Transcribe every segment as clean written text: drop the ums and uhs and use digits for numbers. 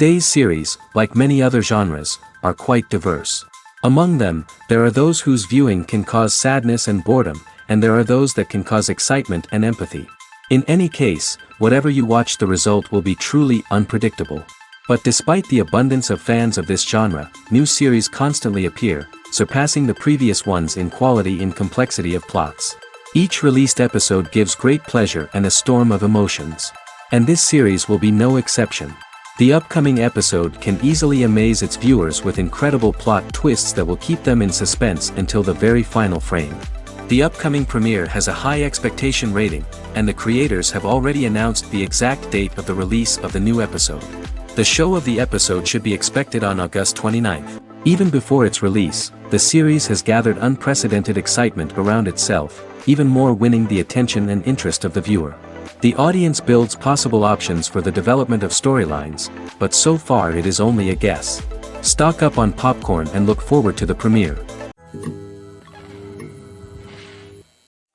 Today's series, like many other genres, are quite diverse. Among them, there are those whose viewing can cause sadness and boredom, and there are those that can cause excitement and empathy. In any case, whatever you watch, the result will be truly unpredictable. But despite the abundance of fans of this genre, new series constantly appear, surpassing the previous ones in quality and complexity of plots. Each released episode gives great pleasure and a storm of emotions. And this series will be no exception. The upcoming episode can easily amaze its viewers with incredible plot twists that will keep them in suspense until the very final frame. The upcoming premiere has a high expectation rating, and the creators have already announced the exact date of the release of the new episode. The show of the episode should be expected on August 29th. Even before its release, the series has gathered unprecedented excitement around itself, even more winning the attention and interest of the viewer. The audience builds possible options for the development of storylines, but so far it is only a guess. Stock up on popcorn and look forward to the premiere.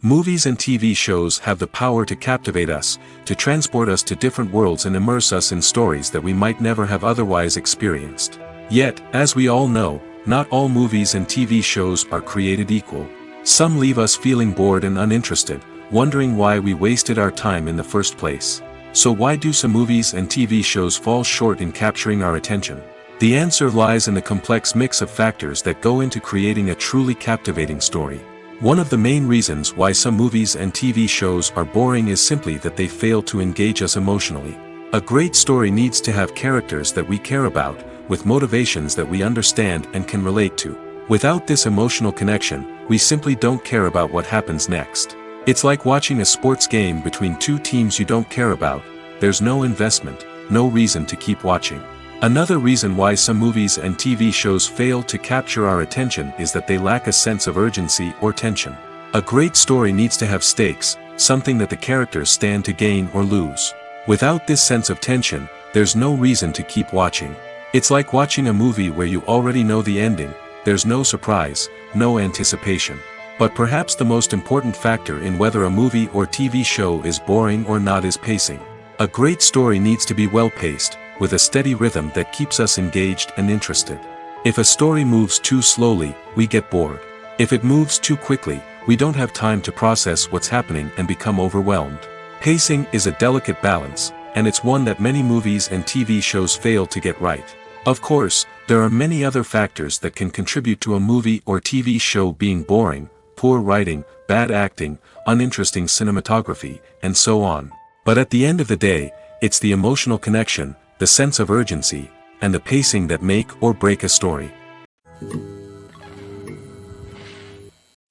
Movies and TV shows have the power to captivate us, to transport us to different worlds and immerse us in stories that we might never have otherwise experienced. Yet, as we all know, not all movies and TV shows are created equal. Some leave us feeling bored and uninterested, wondering why we wasted our time in the first place. So why do some movies and TV shows fall short in capturing our attention? The answer lies in the complex mix of factors that go into creating a truly captivating story. One of the main reasons why some movies and TV shows are boring is simply that they fail to engage us emotionally. A great story needs to have characters that we care about, with motivations that we understand and can relate to. Without this emotional connection, we simply don't care about what happens next. It's like watching a sports game between two teams you don't care about. There's no investment, no reason to keep watching. Another reason why some movies and TV shows fail to capture our attention is that they lack a sense of urgency or tension. A great story needs to have stakes, something that the characters stand to gain or lose. Without this sense of tension, there's no reason to keep watching. It's like watching a movie where you already know the ending. There's no surprise, no anticipation. But perhaps the most important factor in whether a movie or TV show is boring or not is pacing. A great story needs to be well-paced, with a steady rhythm that keeps us engaged and interested. If a story moves too slowly, we get bored. If it moves too quickly, we don't have time to process what's happening and become overwhelmed. Pacing is a delicate balance, and it's one that many movies and TV shows fail to get right. Of course, there are many other factors that can contribute to a movie or TV show being boring: poor writing, bad acting, uninteresting cinematography, and so on. But at the end of the day, it's the emotional connection, the sense of urgency, and the pacing that make or break a story.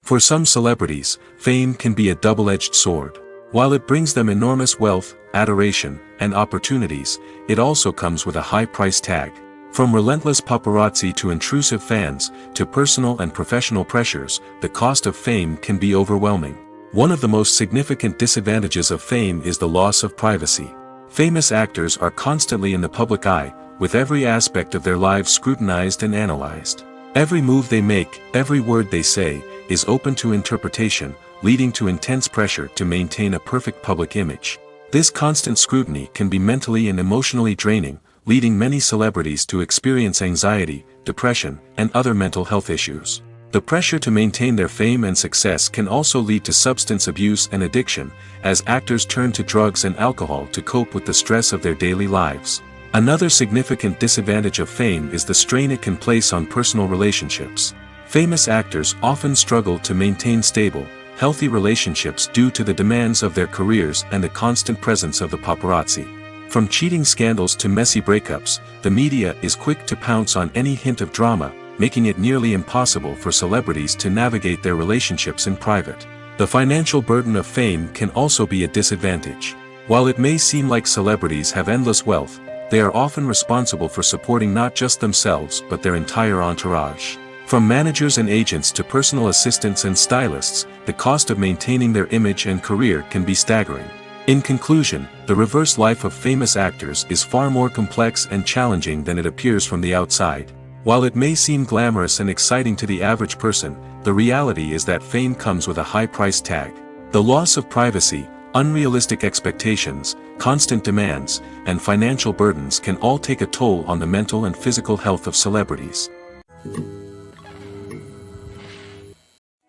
For some celebrities, fame can be a double-edged sword. While it brings them enormous wealth, adoration, and opportunities, it also comes with a high price tag. From relentless paparazzi to intrusive fans, to personal and professional pressures, the cost of fame can be overwhelming. One of the most significant disadvantages of fame is the loss of privacy. Famous actors are constantly in the public eye, with every aspect of their lives scrutinized and analyzed. Every move they make, every word they say, is open to interpretation, leading to intense pressure to maintain a perfect public image. This constant scrutiny can be mentally and emotionally draining, leading many celebrities to experience anxiety, depression, and other mental health issues. The pressure to maintain their fame and success can also lead to substance abuse and addiction, as actors turn to drugs and alcohol to cope with the stress of their daily lives. Another significant disadvantage of fame is the strain it can place on personal relationships. Famous actors often struggle to maintain stable, healthy relationships due to the demands of their careers and the constant presence of the paparazzi. From cheating scandals to messy breakups, the media is quick to pounce on any hint of drama, making it nearly impossible for celebrities to navigate their relationships in private. The financial burden of fame can also be a disadvantage. While it may seem like celebrities have endless wealth, they are often responsible for supporting not just themselves but their entire entourage. From managers and agents to personal assistants and stylists, the cost of maintaining their image and career can be staggering. In conclusion, the reverse life of famous actors is far more complex and challenging than it appears from the outside. While it may seem glamorous and exciting to the average person, the reality is that fame comes with a high price tag. The loss of privacy, unrealistic expectations, constant demands, and financial burdens can all take a toll on the mental and physical health of celebrities.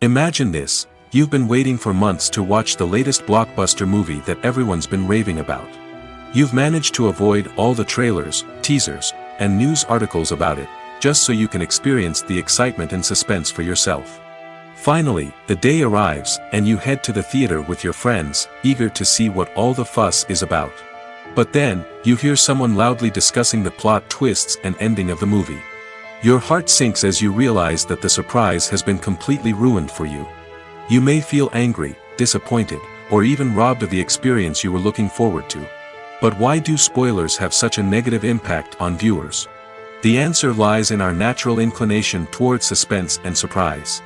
Imagine this: you've been waiting for months to watch the latest blockbuster movie that everyone's been raving about. You've managed to avoid all the trailers, teasers, and news articles about it, just so you can experience the excitement and suspense for yourself. Finally, the day arrives, and you head to the theater with your friends, eager to see what all the fuss is about. But then, you hear someone loudly discussing the plot twists and ending of the movie. Your heart sinks as you realize that the surprise has been completely ruined for you. You may feel angry, disappointed, or even robbed of the experience you were looking forward to. But why do spoilers have such a negative impact on viewers? The answer lies in our natural inclination towards suspense and surprise.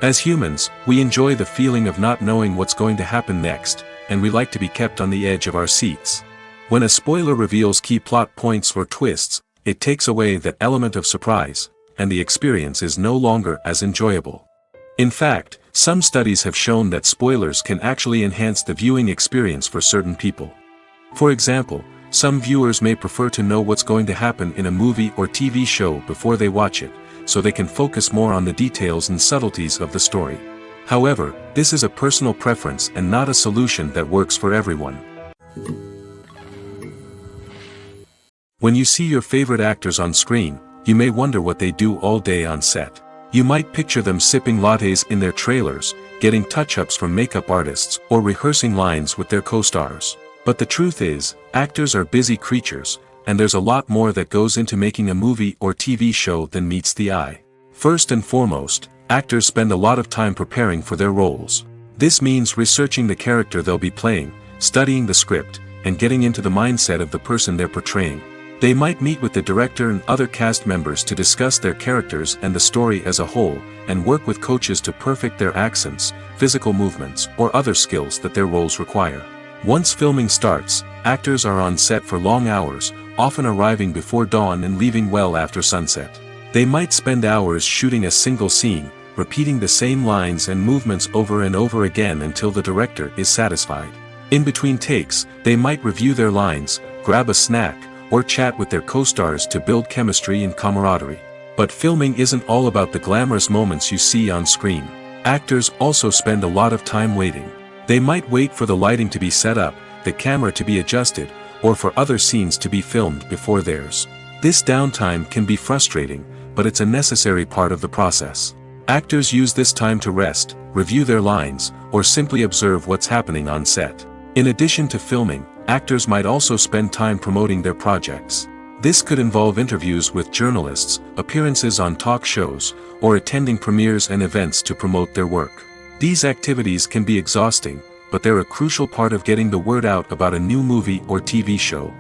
As humans, we enjoy the feeling of not knowing what's going to happen next, and we like to be kept on the edge of our seats. When a spoiler reveals key plot points or twists, it takes away that element of surprise, and the experience is no longer as enjoyable. In fact, some studies have shown that spoilers can actually enhance the viewing experience for certain people. For example, some viewers may prefer to know what's going to happen in a movie or TV show before they watch it, so they can focus more on the details and subtleties of the story. However, this is a personal preference and not a solution that works for everyone. When you see your favorite actors on screen, you may wonder what they do all day on set. You might picture them sipping lattes in their trailers, getting touch-ups from makeup artists, or rehearsing lines with their co-stars. But the truth is, actors are busy creatures, and there's a lot more that goes into making a movie or TV show than meets the eye. First and foremost, actors spend a lot of time preparing for their roles. This means researching the character they'll be playing, studying the script, and getting into the mindset of the person they're portraying. They might meet with the director and other cast members to discuss their characters and the story as a whole, and work with coaches to perfect their accents, physical movements, or other skills that their roles require. Once filming starts, actors are on set for long hours, often arriving before dawn and leaving well after sunset. They might spend hours shooting a single scene, repeating the same lines and movements over and over again until the director is satisfied. In between takes, they might review their lines, grab a snack, or chat with their co-stars to build chemistry and camaraderie. But filming isn't all about the glamorous moments you see on screen. Actors also spend a lot of time waiting. They might wait for the lighting to be set up, the camera to be adjusted, or for other scenes to be filmed before theirs. This downtime can be frustrating, but it's a necessary part of the process. Actors use this time to rest, review their lines, or simply observe what's happening on set. In addition to filming, actors might also spend time promoting their projects. This could involve interviews with journalists, appearances on talk shows, or attending premieres and events to promote their work. These activities can be exhausting, but they're a crucial part of getting the word out about a new movie or TV show.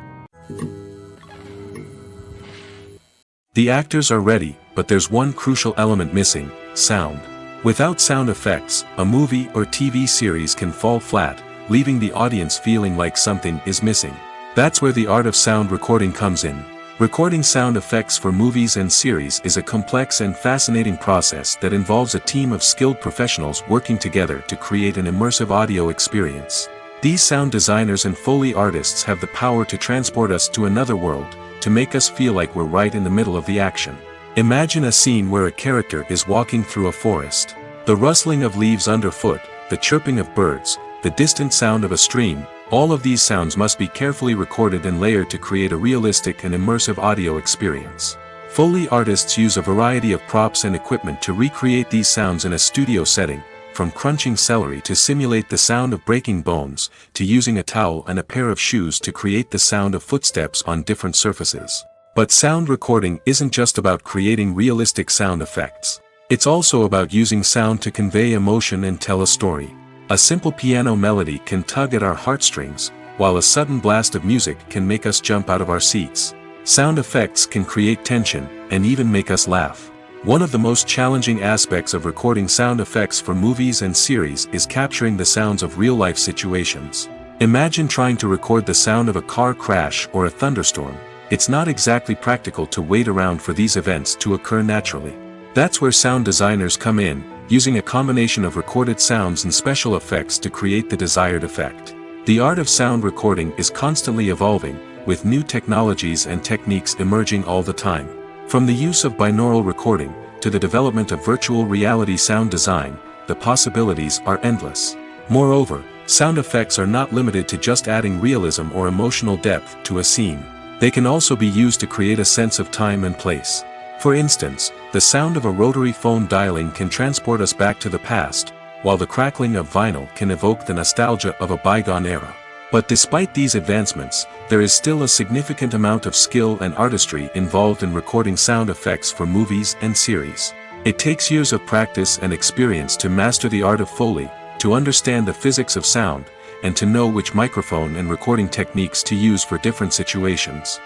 The actors are ready, but there's one crucial element missing: sound. Without sound effects, a movie or TV series can fall flat, leaving the audience feeling like something is missing. That's where the art of sound recording comes in. Recording sound effects for movies and series is a complex and fascinating process that involves a team of skilled professionals working together to create an immersive audio experience. These sound designers and Foley artists have the power to transport us to another world, to make us feel like we're right in the middle of the action. Imagine a scene where a character is walking through a forest. The rustling of leaves underfoot, the chirping of birds, the distant sound of a stream, all of these sounds must be carefully recorded and layered to create a realistic and immersive audio experience. Foley artists use a variety of props and equipment to recreate these sounds in a studio setting, from crunching celery to simulate the sound of breaking bones, to using a towel and a pair of shoes to create the sound of footsteps on different surfaces. But sound recording isn't just about creating realistic sound effects. It's also about using sound to convey emotion and tell a story. A simple piano melody can tug at our heartstrings, while a sudden blast of music can make us jump out of our seats. Sound effects can create tension, and even make us laugh. One of the most challenging aspects of recording sound effects for movies and series is capturing the sounds of real-life situations. Imagine trying to record the sound of a car crash or a thunderstorm. It's not exactly practical to wait around for these events to occur naturally. That's where sound designers come in, using a combination of recorded sounds and special effects to create the desired effect. The art of sound recording is constantly evolving, with new technologies and techniques emerging all the time. From the use of binaural recording, to the development of virtual reality sound design, the possibilities are endless. Moreover, sound effects are not limited to just adding realism or emotional depth to a scene. They can also be used to create a sense of time and place. For instance, the sound of a rotary phone dialing can transport us back to the past, while the crackling of vinyl can evoke the nostalgia of a bygone era. But despite these advancements, there is still a significant amount of skill and artistry involved in recording sound effects for movies and series. It takes years of practice and experience to master the art of Foley, to understand the physics of sound, and to know which microphone and recording techniques to use for different situations.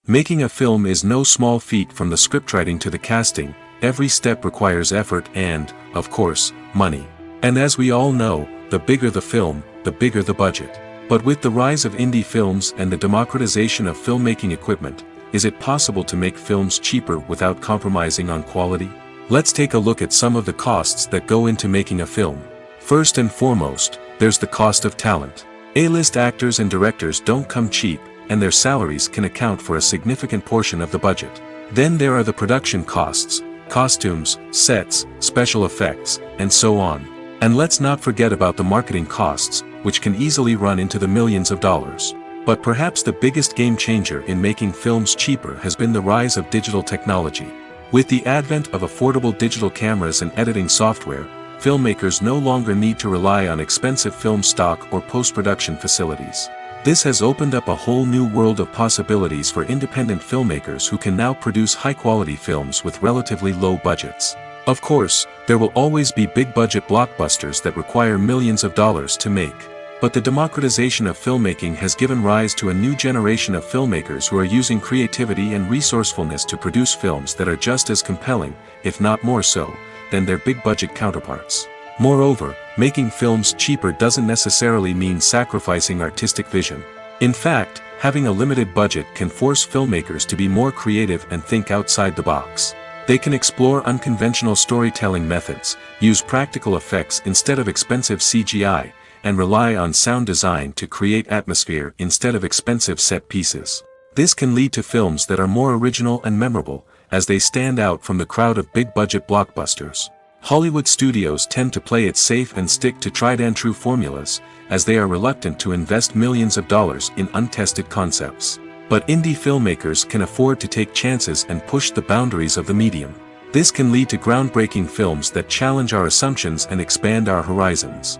Making a film is no small feat. From the scriptwriting to the casting, every step requires effort and, of course, money. And as we all know, the bigger the film, the bigger the budget. But with the rise of indie films and the democratization of filmmaking equipment, is it possible to make films cheaper without compromising on quality? Let's take a look at some of the costs that go into making a film. First and foremost, there's the cost of talent. A-list actors and directors don't come cheap, and their salaries can account for a significant portion of the budget. Then there are the production costs, costumes, sets, special effects, and so on. And let's not forget about the marketing costs, which can easily run into the millions of dollars. But perhaps the biggest game changer in making films cheaper has been the rise of digital technology. With the advent of affordable digital cameras and editing software, filmmakers no longer need to rely on expensive film stock or post-production facilities. This has opened up a whole new world of possibilities for independent filmmakers who can now produce high-quality films with relatively low budgets. Of course, there will always be big-budget blockbusters that require millions of dollars to make. But the democratization of filmmaking has given rise to a new generation of filmmakers who are using creativity and resourcefulness to produce films that are just as compelling, if not more so, than their big-budget counterparts. Moreover, making films cheaper doesn't necessarily mean sacrificing artistic vision. In fact, having a limited budget can force filmmakers to be more creative and think outside the box. They can explore unconventional storytelling methods, use practical effects instead of expensive CGI, and rely on sound design to create atmosphere instead of expensive set pieces. This can lead to films that are more original and memorable, as they stand out from the crowd of big-budget blockbusters. Hollywood studios tend to play it safe and stick to tried-and-true formulas, as they are reluctant to invest millions of dollars in untested concepts. But indie filmmakers can afford to take chances and push the boundaries of the medium. This can lead to groundbreaking films that challenge our assumptions and expand our horizons.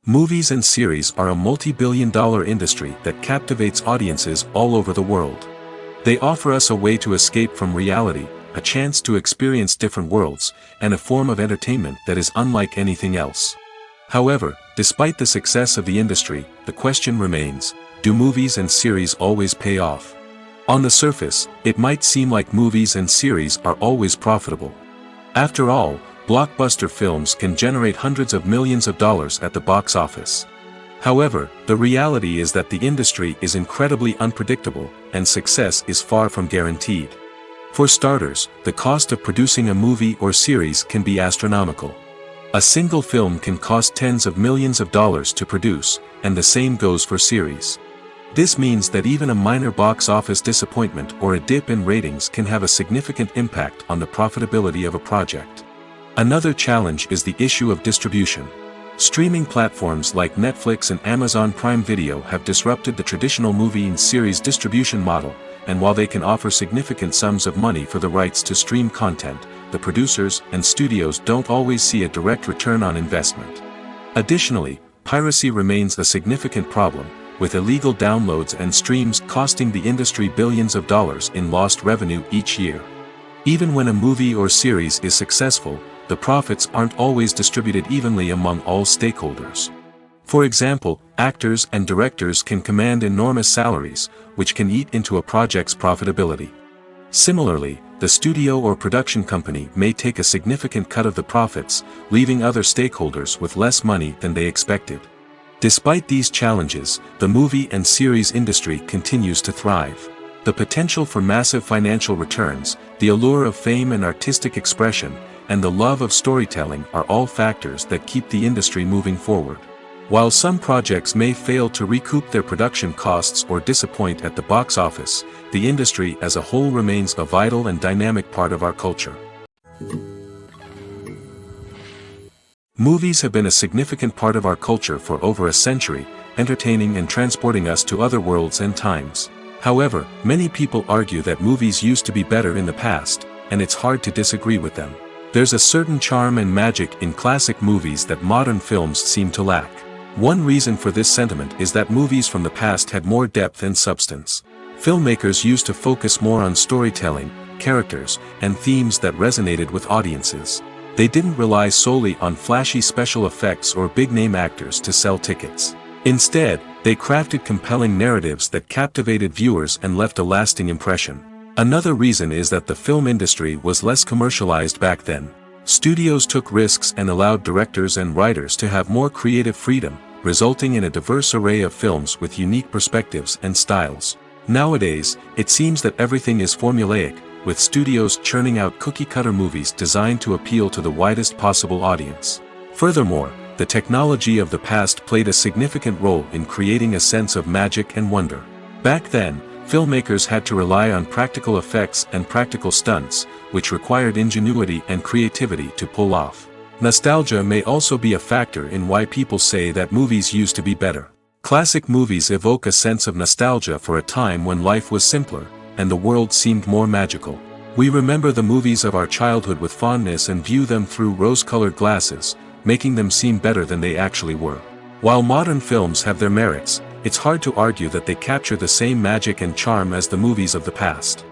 Movies and series are a multi-billion-dollar industry that captivates audiences all over the world. They offer us a way to escape from reality, a chance to experience different worlds, and a form of entertainment that is unlike anything else. However, despite the success of the industry, the question remains, do movies and series always pay off? On the surface, it might seem like movies and series are always profitable. After all, blockbuster films can generate hundreds of millions of dollars at the box office. However, the reality is that the industry is incredibly unpredictable, and success is far from guaranteed. For starters, the cost of producing a movie or series can be astronomical. A single film can cost tens of millions of dollars to produce, and the same goes for series. This means that even a minor box office disappointment or a dip in ratings can have a significant impact on the profitability of a project. Another challenge is the issue of distribution. Streaming platforms like Netflix and Amazon Prime Video have disrupted the traditional movie and series distribution model, and while they can offer significant sums of money for the rights to stream content, the producers and studios don't always see a direct return on investment. Additionally, piracy remains a significant problem, with illegal downloads and streams costing the industry billions of dollars in lost revenue each year. Even when a movie or series is successful, the profits aren't always distributed evenly among all stakeholders. For example, actors and directors can command enormous salaries, which can eat into a project's profitability. Similarly, the studio or production company may take a significant cut of the profits, leaving other stakeholders with less money than they expected. Despite these challenges, the movie and series industry continues to thrive. The potential for massive financial returns, the allure of fame and artistic expression, and the love of storytelling are all factors that keep the industry moving forward. While some projects may fail to recoup their production costs or disappoint at the box office, the industry as a whole remains a vital and dynamic part of our culture. Movies have been a significant part of our culture for over a century, entertaining and transporting us to other worlds and times. However, many people argue that movies used to be better in the past, and it's hard to disagree with them. There's a certain charm and magic in classic movies that modern films seem to lack. One reason for this sentiment is that movies from the past had more depth and substance. Filmmakers used to focus more on storytelling, characters, and themes that resonated with audiences. They didn't rely solely on flashy special effects or big-name actors to sell tickets. Instead, they crafted compelling narratives that captivated viewers and left a lasting impression. Another reason is that the film industry was less commercialized back then. Studios took risks and allowed directors and writers to have more creative freedom, resulting in a diverse array of films with unique perspectives and styles. Nowadays, it seems that everything is formulaic, with studios churning out cookie-cutter movies designed to appeal to the widest possible audience. Furthermore, the technology of the past played a significant role in creating a sense of magic and wonder. Back then, filmmakers had to rely on practical effects and practical stunts, which required ingenuity and creativity to pull off. Nostalgia may also be a factor in why people say that movies used to be better. Classic movies evoke a sense of nostalgia for a time when life was simpler, and the world seemed more magical. We remember the movies of our childhood with fondness and view them through rose-colored glasses, making them seem better than they actually were. While modern films have their merits, it's hard to argue that they capture the same magic and charm as the movies of the past.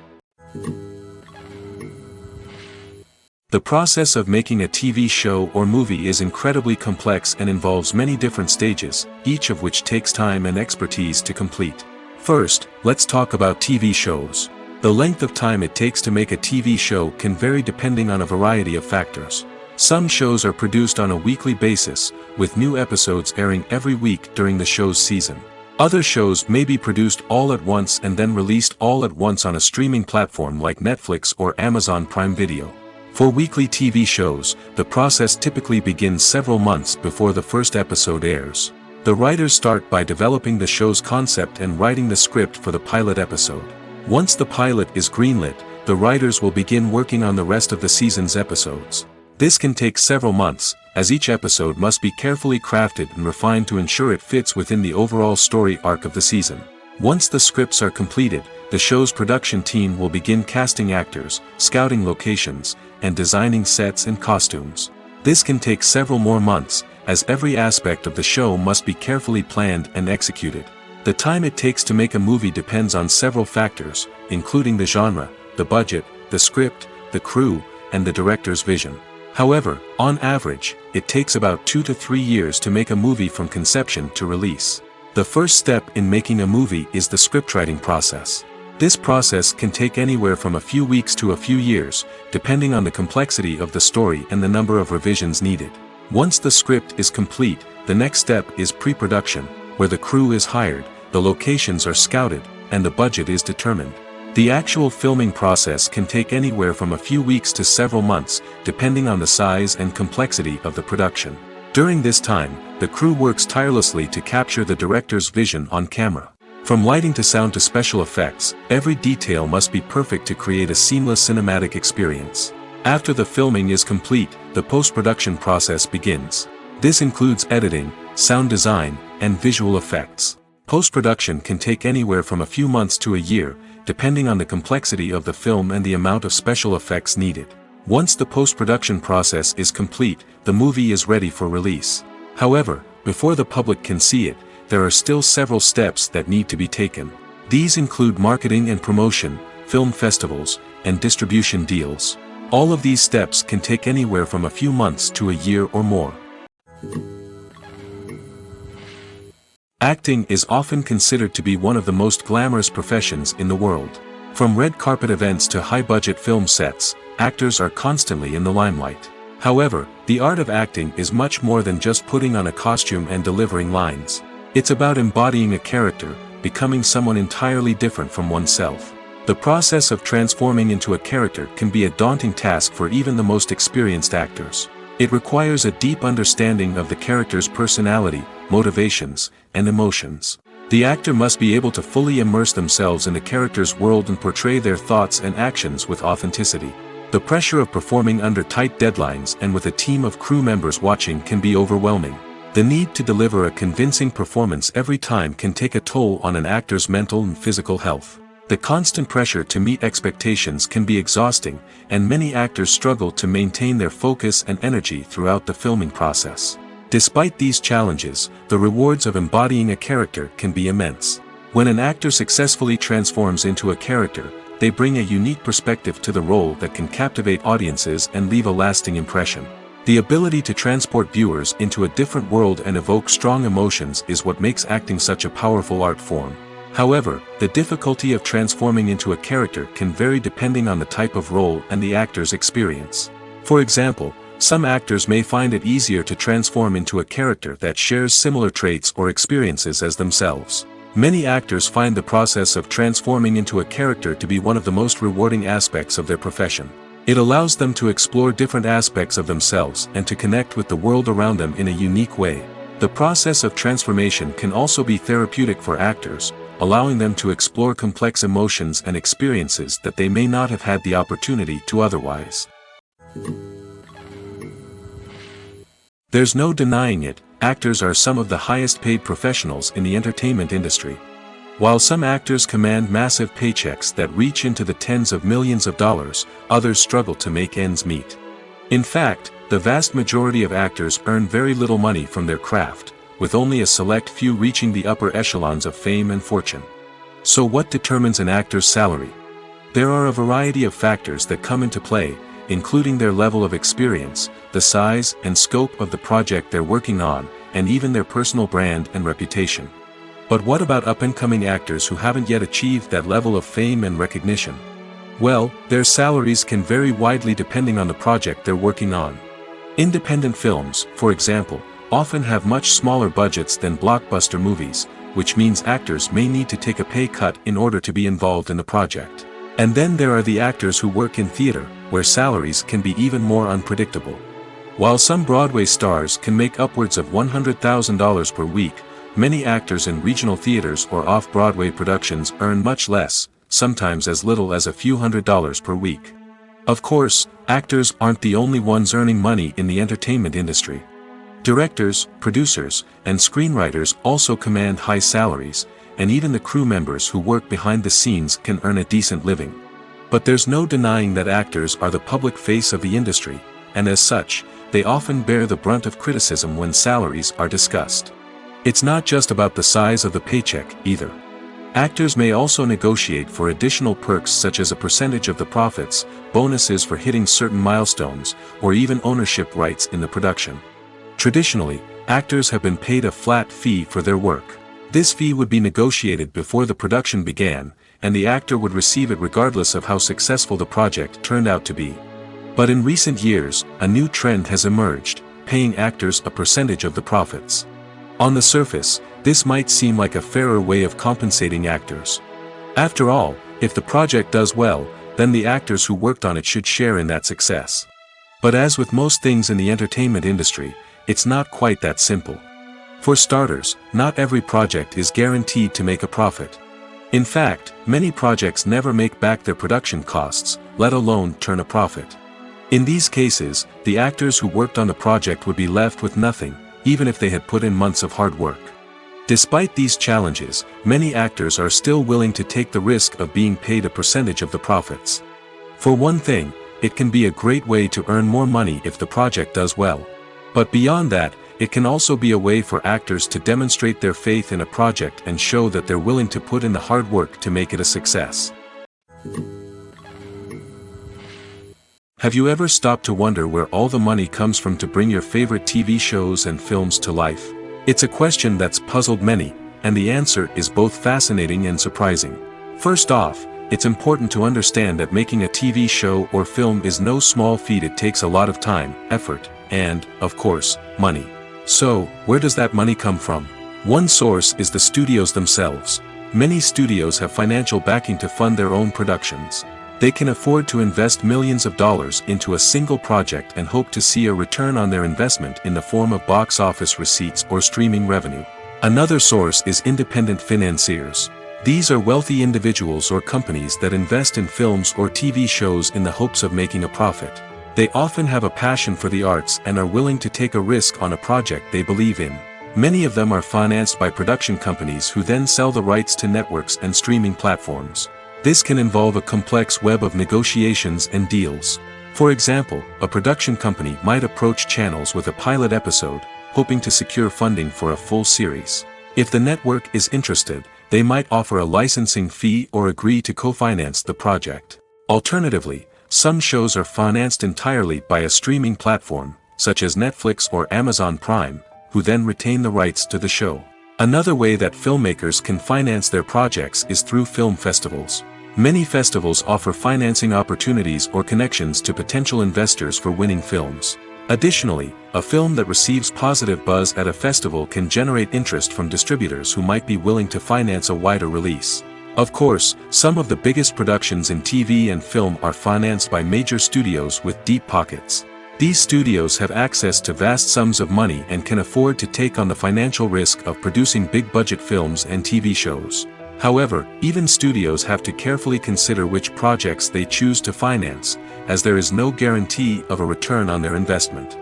The process of making a TV show or movie is incredibly complex and involves many different stages, each of which takes time and expertise to complete. First, let's talk about TV shows. The length of time it takes to make a TV show can vary depending on a variety of factors. Some shows are produced on a weekly basis, with new episodes airing every week during the show's season. Other shows may be produced all at once and then released all at once on a streaming platform like Netflix or Amazon Prime Video. For weekly TV shows, the process typically begins several months before the first episode airs. The writers start by developing the show's concept and writing the script for the pilot episode. Once the pilot is greenlit, the writers will begin working on the rest of the season's episodes. This can take several months, as each episode must be carefully crafted and refined to ensure it fits within the overall story arc of the season. Once the scripts are completed, the show's production team will begin casting actors, scouting locations, and designing sets and costumes. This can take several more months, as every aspect of the show must be carefully planned and executed. The time it takes to make a movie depends on several factors, including the genre, the budget, the script, the crew, and the director's vision. However, on average, it takes about 2 to 3 years to make a movie from conception to release. The first step in making a movie is the scriptwriting process. This process can take anywhere from a few weeks to a few years, depending on the complexity of the story and the number of revisions needed. Once the script is complete, the next step is pre-production, where the crew is hired, the locations are scouted, and the budget is determined. The actual filming process can take anywhere from a few weeks to several months, depending on the size and complexity of the production. During this time, the crew works tirelessly to capture the director's vision on camera. From lighting to sound to special effects, every detail must be perfect to create a seamless cinematic experience. After the filming is complete, the post-production process begins. This includes editing, sound design, and visual effects. Post-production can take anywhere from a few months to a year, depending on the complexity of the film and the amount of special effects needed. Once the post-production process is complete, the movie is ready for release. However, before the public can see it, there are still several steps that need to be taken. These include marketing and promotion, film festivals, and distribution deals. All of these steps can take anywhere from a few months to a year or more. Acting is often considered to be one of the most glamorous professions in the world. From red carpet events to high-budget film sets, actors are constantly in the limelight. However, the art of acting is much more than just putting on a costume and delivering lines. It's about embodying a character, becoming someone entirely different from oneself. The process of transforming into a character can be a daunting task for even the most experienced actors. It requires a deep understanding of the character's personality, motivations, and emotions. The actor must be able to fully immerse themselves in the character's world and portray their thoughts and actions with authenticity. The pressure of performing under tight deadlines and with a team of crew members watching can be overwhelming. The need to deliver a convincing performance every time can take a toll on an actor's mental and physical health. The constant pressure to meet expectations can be exhausting, and many actors struggle to maintain their focus and energy throughout the filming process. Despite these challenges, the rewards of embodying a character can be immense. When an actor successfully transforms into a character, they bring a unique perspective to the role that can captivate audiences and leave a lasting impression. The ability to transport viewers into a different world and evoke strong emotions is what makes acting such a powerful art form. However, the difficulty of transforming into a character can vary depending on the type of role and the actor's experience. For example, some actors may find it easier to transform into a character that shares similar traits or experiences as themselves. Many actors find the process of transforming into a character to be one of the most rewarding aspects of their profession. It allows them to explore different aspects of themselves and to connect with the world around them in a unique way. The process of transformation can also be therapeutic for actors, allowing them to explore complex emotions and experiences that they may not have had the opportunity to otherwise. There's no denying it, actors are some of the highest paid professionals in the entertainment industry. While some actors command massive paychecks that reach into the tens of millions of dollars, others struggle to make ends meet. In fact, the vast majority of actors earn very little money from their craft, with only a select few reaching the upper echelons of fame and fortune. So what determines an actor's salary? There are a variety of factors that come into play, including their level of experience, the size and scope of the project they're working on, and even their personal brand and reputation. But what about up-and-coming actors who haven't yet achieved that level of fame and recognition? Well, their salaries can vary widely depending on the project they're working on. Independent films, for example, often have much smaller budgets than blockbuster movies, which means actors may need to take a pay cut in order to be involved in the project. And then there are the actors who work in theater, where salaries can be even more unpredictable. While some Broadway stars can make upwards of $100,000 per week, many actors in regional theaters or off-Broadway productions earn much less, sometimes as little as a few $100s per week. Of course, actors aren't the only ones earning money in the entertainment industry. Directors, producers, and screenwriters also command high salaries, and even the crew members who work behind the scenes can earn a decent living. But there's no denying that actors are the public face of the industry, and as such, they often bear the brunt of criticism when salaries are discussed. It's not just about the size of the paycheck, either. Actors may also negotiate for additional perks such as a percentage of the profits, bonuses for hitting certain milestones, or even ownership rights in the production. Traditionally, actors have been paid a flat fee for their work. This fee would be negotiated before the production began, and the actor would receive it regardless of how successful the project turned out to be. But in recent years, a new trend has emerged, paying actors a percentage of the profits. On the surface, this might seem like a fairer way of compensating actors. After all, if the project does well, then the actors who worked on it should share in that success. But as with most things in the entertainment industry, it's not quite that simple. For starters, not every project is guaranteed to make a profit. In fact, many projects never make back their production costs, let alone turn a profit. In these cases, the actors who worked on the project would be left with nothing, even if they had put in months of hard work. Despite these challenges, many actors are still willing to take the risk of being paid a percentage of the profits. For one thing, it can be a great way to earn more money if the project does well. But beyond that, it can also be a way for actors to demonstrate their faith in a project and show that they're willing to put in the hard work to make it a success. Have you ever stopped to wonder where all the money comes from to bring your favorite TV shows and films to life? It's a question that's puzzled many, and the answer is both fascinating and surprising. First off, it's important to understand that making a TV show or film is no small feat. It takes a lot of time, effort, and, of course, money. So, where does that money come from? One source is the studios themselves. Many studios have financial backing to fund their own productions. They can afford to invest millions of dollars into a single project and hope to see a return on their investment in the form of box office receipts or streaming revenue. Another source is independent financiers. These are wealthy individuals or companies that invest in films or TV shows in the hopes of making a profit. They often have a passion for the arts and are willing to take a risk on a project they believe in. Many of them are financed by production companies who then sell the rights to networks and streaming platforms. This can involve a complex web of negotiations and deals. For example, a production company might approach channels with a pilot episode, hoping to secure funding for a full series. If the network is interested, they might offer a licensing fee or agree to co-finance the project. Alternatively, some shows are financed entirely by a streaming platform, such as Netflix or Amazon Prime, who then retain the rights to the show. Another way that filmmakers can finance their projects is through film festivals. Many festivals offer financing opportunities or connections to potential investors for winning films. Additionally, a film that receives positive buzz at a festival can generate interest from distributors who might be willing to finance a wider release. Of course, some of the biggest productions in TV and film are financed by major studios with deep pockets. These studios have access to vast sums of money and can afford to take on the financial risk of producing big-budget films and TV shows. However, even studios have to carefully consider which projects they choose to finance, as there is no guarantee of a return on their investment.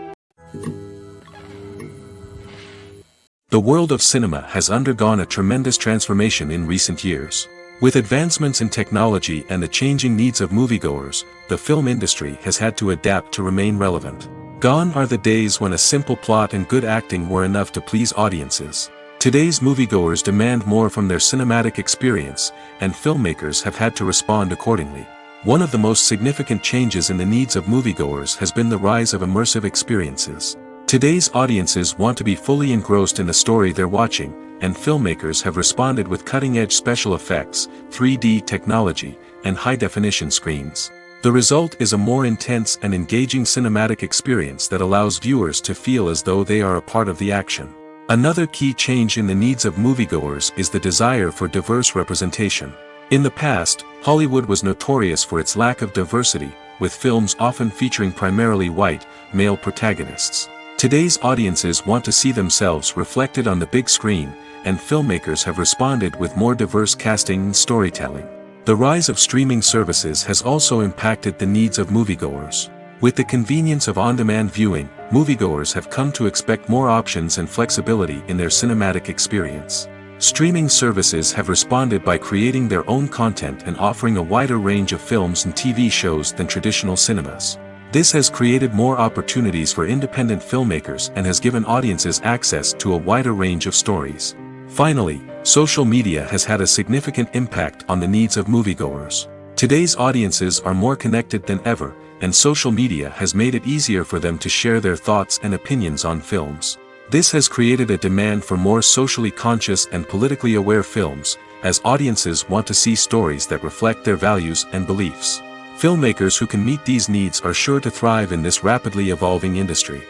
The world of cinema has undergone a tremendous transformation in recent years. With advancements in technology and the changing needs of moviegoers, the film industry has had to adapt to remain relevant. Gone are the days when a simple plot and good acting were enough to please audiences. Today's moviegoers demand more from their cinematic experience, and filmmakers have had to respond accordingly. One of the most significant changes in the needs of moviegoers has been the rise of immersive experiences. Today's audiences want to be fully engrossed in the story they're watching, and filmmakers have responded with cutting-edge special effects, 3D technology, and high-definition screens. The result is a more intense and engaging cinematic experience that allows viewers to feel as though they are a part of the action. Another key change in the needs of moviegoers is the desire for diverse representation. In the past, Hollywood was notorious for its lack of diversity, with films often featuring primarily white, male protagonists. Today's audiences want to see themselves reflected on the big screen, and filmmakers have responded with more diverse casting and storytelling. The rise of streaming services has also impacted the needs of moviegoers. With the convenience of on-demand viewing, moviegoers have come to expect more options and flexibility in their cinematic experience. Streaming services have responded by creating their own content and offering a wider range of films and TV shows than traditional cinemas. This has created more opportunities for independent filmmakers and has given audiences access to a wider range of stories. Finally, social media has had a significant impact on the needs of moviegoers. Today's audiences are more connected than ever, and social media has made it easier for them to share their thoughts and opinions on films. This has created a demand for more socially conscious and politically aware films, as audiences want to see stories that reflect their values and beliefs. Filmmakers who can meet these needs are sure to thrive in this rapidly evolving industry.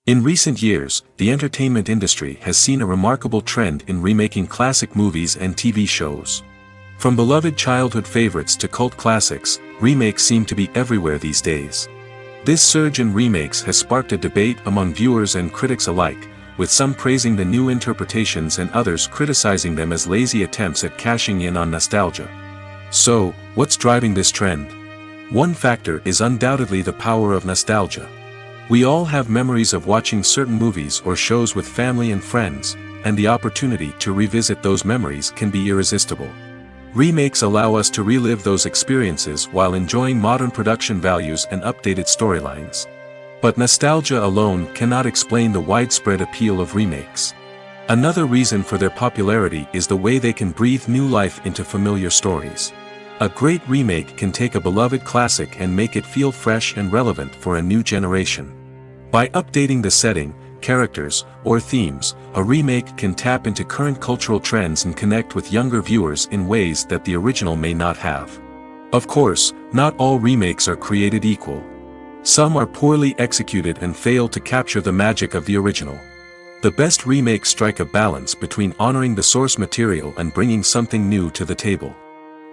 In recent years, the entertainment industry has seen a remarkable trend in remaking classic movies and TV shows. From beloved childhood favorites to cult classics, remakes seem to be everywhere these days. This surge in remakes has sparked a debate among viewers and critics alike, with some praising the new interpretations and others criticizing them as lazy attempts at cashing in on nostalgia. So, what's driving this trend? One factor is undoubtedly the power of nostalgia. We all have memories of watching certain movies or shows with family and friends, and the opportunity to revisit those memories can be irresistible. Remakes allow us to relive those experiences while enjoying modern production values and updated storylines. But nostalgia alone cannot explain the widespread appeal of remakes. Another reason for their popularity is the way they can breathe new life into familiar stories. A great remake can take a beloved classic and make it feel fresh and relevant for a new generation. By updating the setting, characters, or themes, a remake can tap into current cultural trends and connect with younger viewers in ways that the original may not have. Of course, not all remakes are created equal. Some are poorly executed and fail to capture the magic of the original. The best remakes strike a balance between honoring the source material and bringing something new to the table.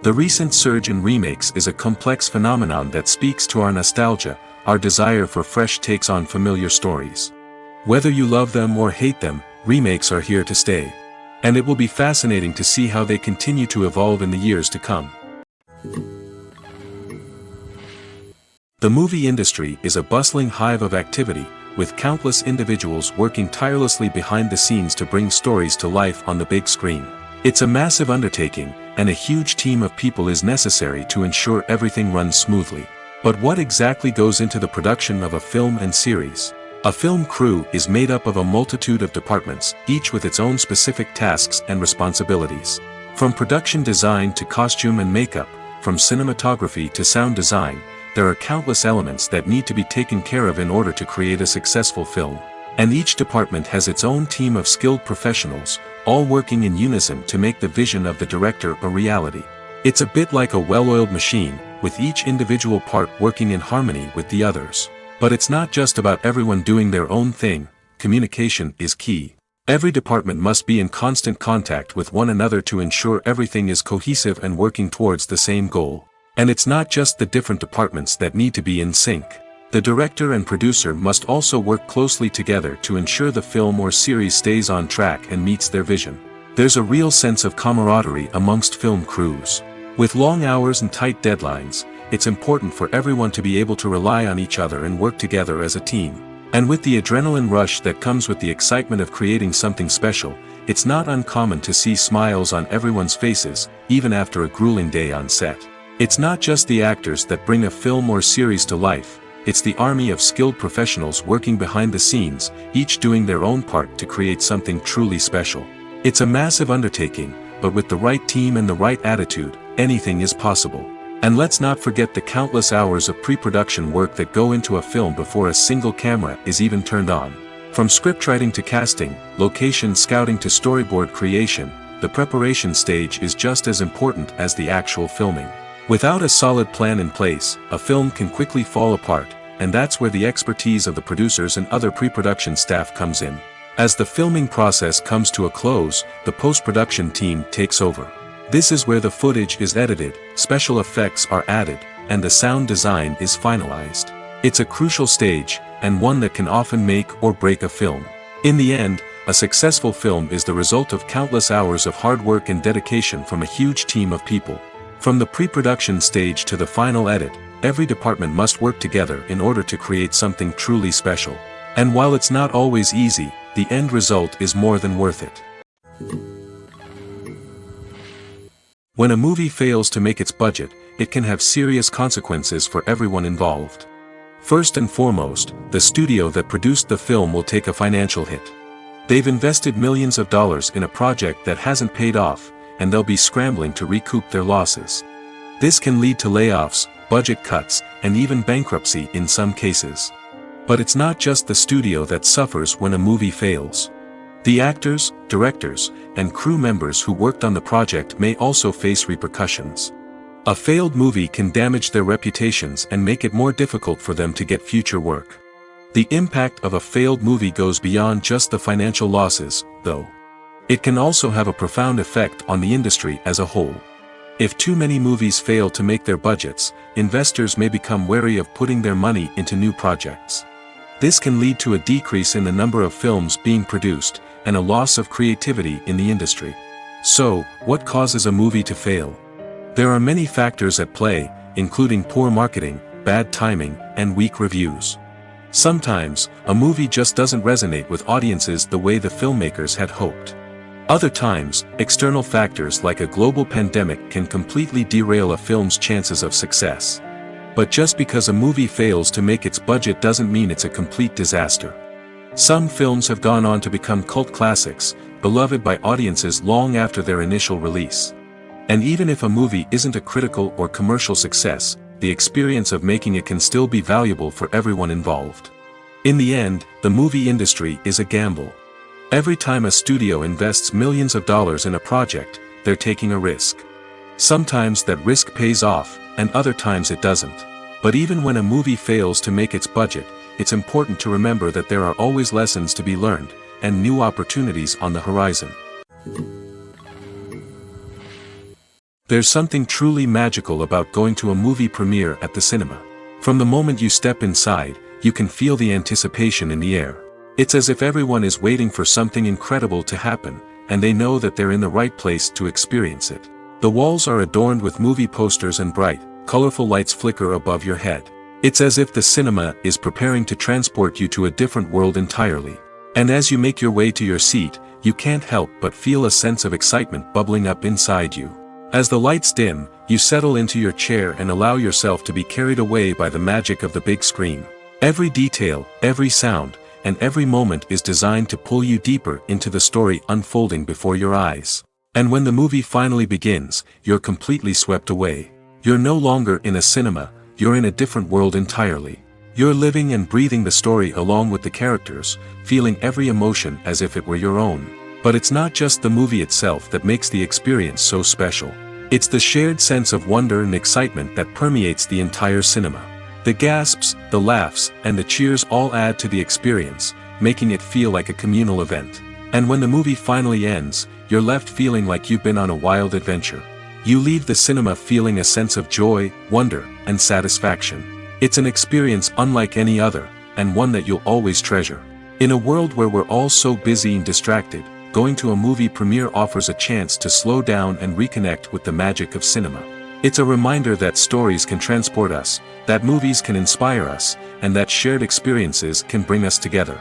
The recent surge in remakes is a complex phenomenon that speaks to our nostalgia, our desire for fresh takes on familiar stories. Whether you love them or hate them, remakes are here to stay. And it will be fascinating to see how they continue to evolve in the years to come. The movie industry is a bustling hive of activity, with countless individuals working tirelessly behind the scenes to bring stories to life on the big screen. It's a massive undertaking, and a huge team of people is necessary to ensure everything runs smoothly. But what exactly goes into the production of a film and series? A film crew is made up of a multitude of departments, each with its own specific tasks and responsibilities. From production design to costume and makeup, from cinematography to sound design, there are countless elements that need to be taken care of in order to create a successful film. And each department has its own team of skilled professionals, all working in unison to make the vision of the director a reality. It's a bit like a well-oiled machine, with each individual part working in harmony with the others. But it's not just about everyone doing their own thing, communication is key. Every department must be in constant contact with one another to ensure everything is cohesive and working towards the same goal. And it's not just the different departments that need to be in sync. The director and producer must also work closely together to ensure the film or series stays on track and meets their vision. There's a real sense of camaraderie amongst film crews. With long hours and tight deadlines, it's important for everyone to be able to rely on each other and work together as a team. And with the adrenaline rush that comes with the excitement of creating something special, it's not uncommon to see smiles on everyone's faces, even after a grueling day on set. It's not just the actors that bring a film or series to life, it's the army of skilled professionals working behind the scenes, each doing their own part to create something truly special. It's a massive undertaking, but with the right team and the right attitude, anything is possible. And let's not forget the countless hours of pre-production work that go into a film before a single camera is even turned on. From scriptwriting to casting, location scouting to storyboard creation, the preparation stage is just as important as the actual filming. Without a solid plan in place, a film can quickly fall apart, and that's where the expertise of the producers and other pre-production staff comes in. As the filming process comes to a close, the post-production team takes over. This is where the footage is edited, special effects are added, and the sound design is finalized. It's a crucial stage, and one that can often make or break a film. In the end, a successful film is the result of countless hours of hard work and dedication from a huge team of people. From the pre-production stage to the final edit, every department must work together in order to create something truly special. And while it's not always easy, the end result is more than worth it. When a movie fails to make its budget, it can have serious consequences for everyone involved. First and foremost, the studio that produced the film will take a financial hit. They've invested millions of dollars in a project that hasn't paid off, and they'll be scrambling to recoup their losses. This can lead to layoffs, budget cuts, and even bankruptcy in some cases. But it's not just the studio that suffers when a movie fails. The actors, directors, and crew members who worked on the project may also face repercussions. A failed movie can damage their reputations and make it more difficult for them to get future work. The impact of a failed movie goes beyond just the financial losses, though. It can also have a profound effect on the industry as a whole. If too many movies fail to make their budgets, investors may become wary of putting their money into new projects. This can lead to a decrease in the number of films being produced, and a loss of creativity in the industry. So, what causes a movie to fail? There are many factors at play, including poor marketing, bad timing, and weak reviews. Sometimes, a movie just doesn't resonate with audiences the way the filmmakers had hoped. Other times, external factors like a global pandemic can completely derail a film's chances of success. But just because a movie fails to make its budget doesn't mean it's a complete disaster. Some films have gone on to become cult classics, beloved by audiences long after their initial release. And even if a movie isn't a critical or commercial success, the experience of making it can still be valuable for everyone involved. In the end, the movie industry is a gamble. Every time a studio invests millions of dollars in a project, they're taking a risk. Sometimes that risk pays off, and other times it doesn't. But even when a movie fails to make its budget, it's important to remember that there are always lessons to be learned, and new opportunities on the horizon. There's something truly magical about going to a movie premiere at the cinema. From the moment you step inside, you can feel the anticipation in the air. It's as if everyone is waiting for something incredible to happen, and they know that they're in the right place to experience it. The walls are adorned with movie posters and bright, colorful lights flicker above your head. It's as if the cinema is preparing to transport you to a different world entirely. And as you make your way to your seat, you can't help but feel a sense of excitement bubbling up inside you. As the lights dim, you settle into your chair and allow yourself to be carried away by the magic of the big screen. Every detail, every sound, and every moment is designed to pull you deeper into the story unfolding before your eyes. And when the movie finally begins, you're completely swept away. You're no longer in a cinema, you're in a different world entirely. You're living and breathing the story along with the characters, feeling every emotion as if it were your own. But it's not just the movie itself that makes the experience so special. It's the shared sense of wonder and excitement that permeates the entire cinema. The gasps, the laughs, and the cheers all add to the experience, making it feel like a communal event. And when the movie finally ends, you're left feeling like you've been on a wild adventure. You leave the cinema feeling a sense of joy, wonder, and satisfaction. It's an experience unlike any other, and one that you'll always treasure. In a world where we're all so busy and distracted, going to a movie premiere offers a chance to slow down and reconnect with the magic of cinema. It's a reminder that stories can transport us, that movies can inspire us, and that shared experiences can bring us together.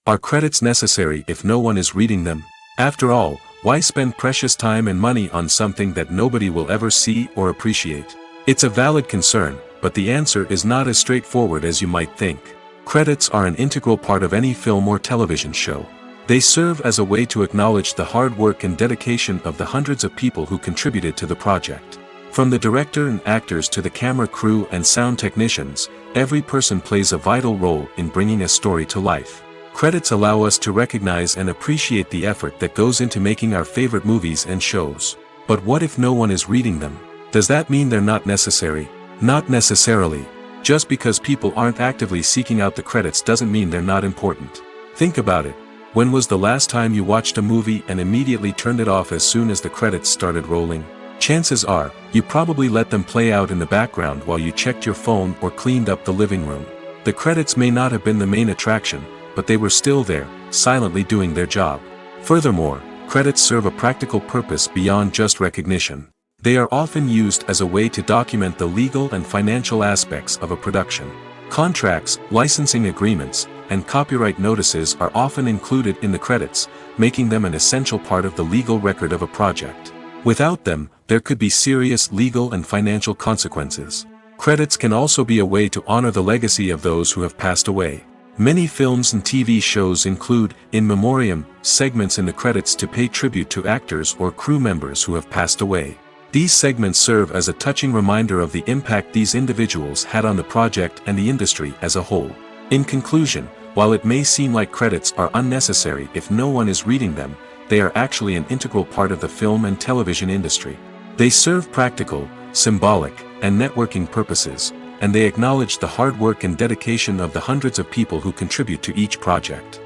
Are credits necessary if no one is reading them? After all, why spend precious time and money on something that nobody will ever see or appreciate? It's a valid concern, but the answer is not as straightforward as you might think. Credits are an integral part of any film or television show. They serve as a way to acknowledge the hard work and dedication of the hundreds of people who contributed to the project. From the director and actors to the camera crew and sound technicians, every person plays a vital role in bringing a story to life. Credits allow us to recognize and appreciate the effort that goes into making our favorite movies and shows. But what if no one is reading them? Does that mean they're not necessary? Not necessarily. Just because people aren't actively seeking out the credits doesn't mean they're not important. Think about it. When was the last time you watched a movie and immediately turned it off as soon as the credits started rolling? Chances are, you probably let them play out in the background while you checked your phone or cleaned up the living room. The credits may not have been the main attraction, but they were still there, silently doing their job. Furthermore, credits serve a practical purpose beyond just recognition. They are often used as a way to document the legal and financial aspects of a production. Contracts, licensing agreements, and copyright notices are often included in the credits, making them an essential part of the legal record of a project. Without them, there could be serious legal and financial consequences. Credits can also be a way to honor the legacy of those who have passed away. Many films and TV shows include, in memoriam, segments in the credits to pay tribute to actors or crew members who have passed away. These segments serve as a touching reminder of the impact these individuals had on the project and the industry as a whole. In conclusion, while it may seem like credits are unnecessary if no one is reading them, they are actually an integral part of the film and television industry. They serve practical, symbolic, and networking purposes, and they acknowledge the hard work and dedication of the hundreds of people who contribute to each project.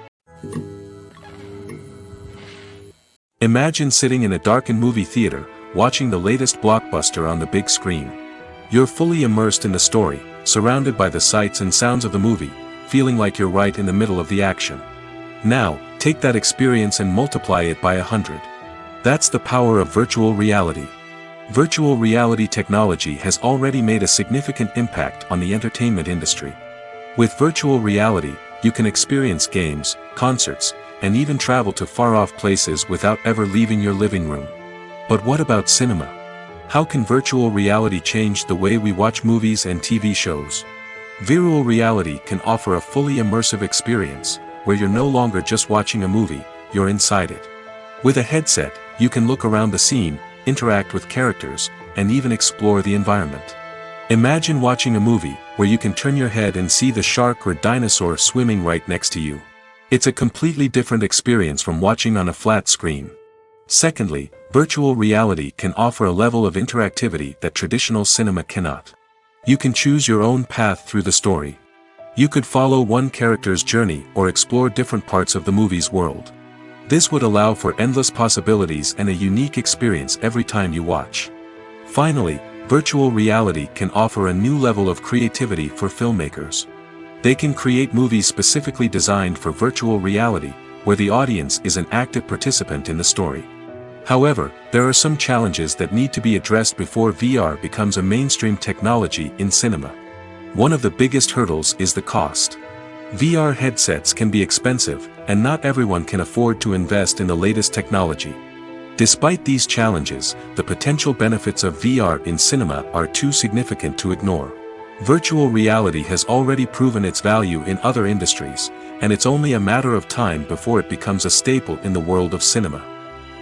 Imagine sitting in a darkened movie theater, watching the latest blockbuster on the big screen. You're fully immersed in the story, surrounded by the sights and sounds of the movie, feeling like you're right in the middle of the action. Now, take that experience and multiply it by 100. That's the power of virtual reality. Virtual reality technology has already made a significant impact on the entertainment industry. With virtual reality, you can experience games, concerts, and even travel to far-off places without ever leaving your living room. But what about cinema? How can virtual reality change the way we watch movies and TV shows? Virtual reality can offer a fully immersive experience, where you're no longer just watching a movie, you're inside it. With a headset, you can look around the scene, interact with characters, and even explore the environment. Imagine watching a movie where you can turn your head and see the shark or dinosaur swimming right next to you. It's a completely different experience from watching on a flat screen. Secondly, virtual reality can offer a level of interactivity that traditional cinema cannot. You can choose your own path through the story. You could follow one character's journey or explore different parts of the movie's world. This would allow for endless possibilities and a unique experience every time you watch. Finally, virtual reality can offer a new level of creativity for filmmakers. They can create movies specifically designed for virtual reality, where the audience is an active participant in the story. However, there are some challenges that need to be addressed before VR becomes a mainstream technology in cinema. One of the biggest hurdles is the cost. VR headsets can be expensive, and not everyone can afford to invest in the latest technology. Despite these challenges, the potential benefits of VR in cinema are too significant to ignore. Virtual reality has already proven its value in other industries, and it's only a matter of time before it becomes a staple in the world of cinema.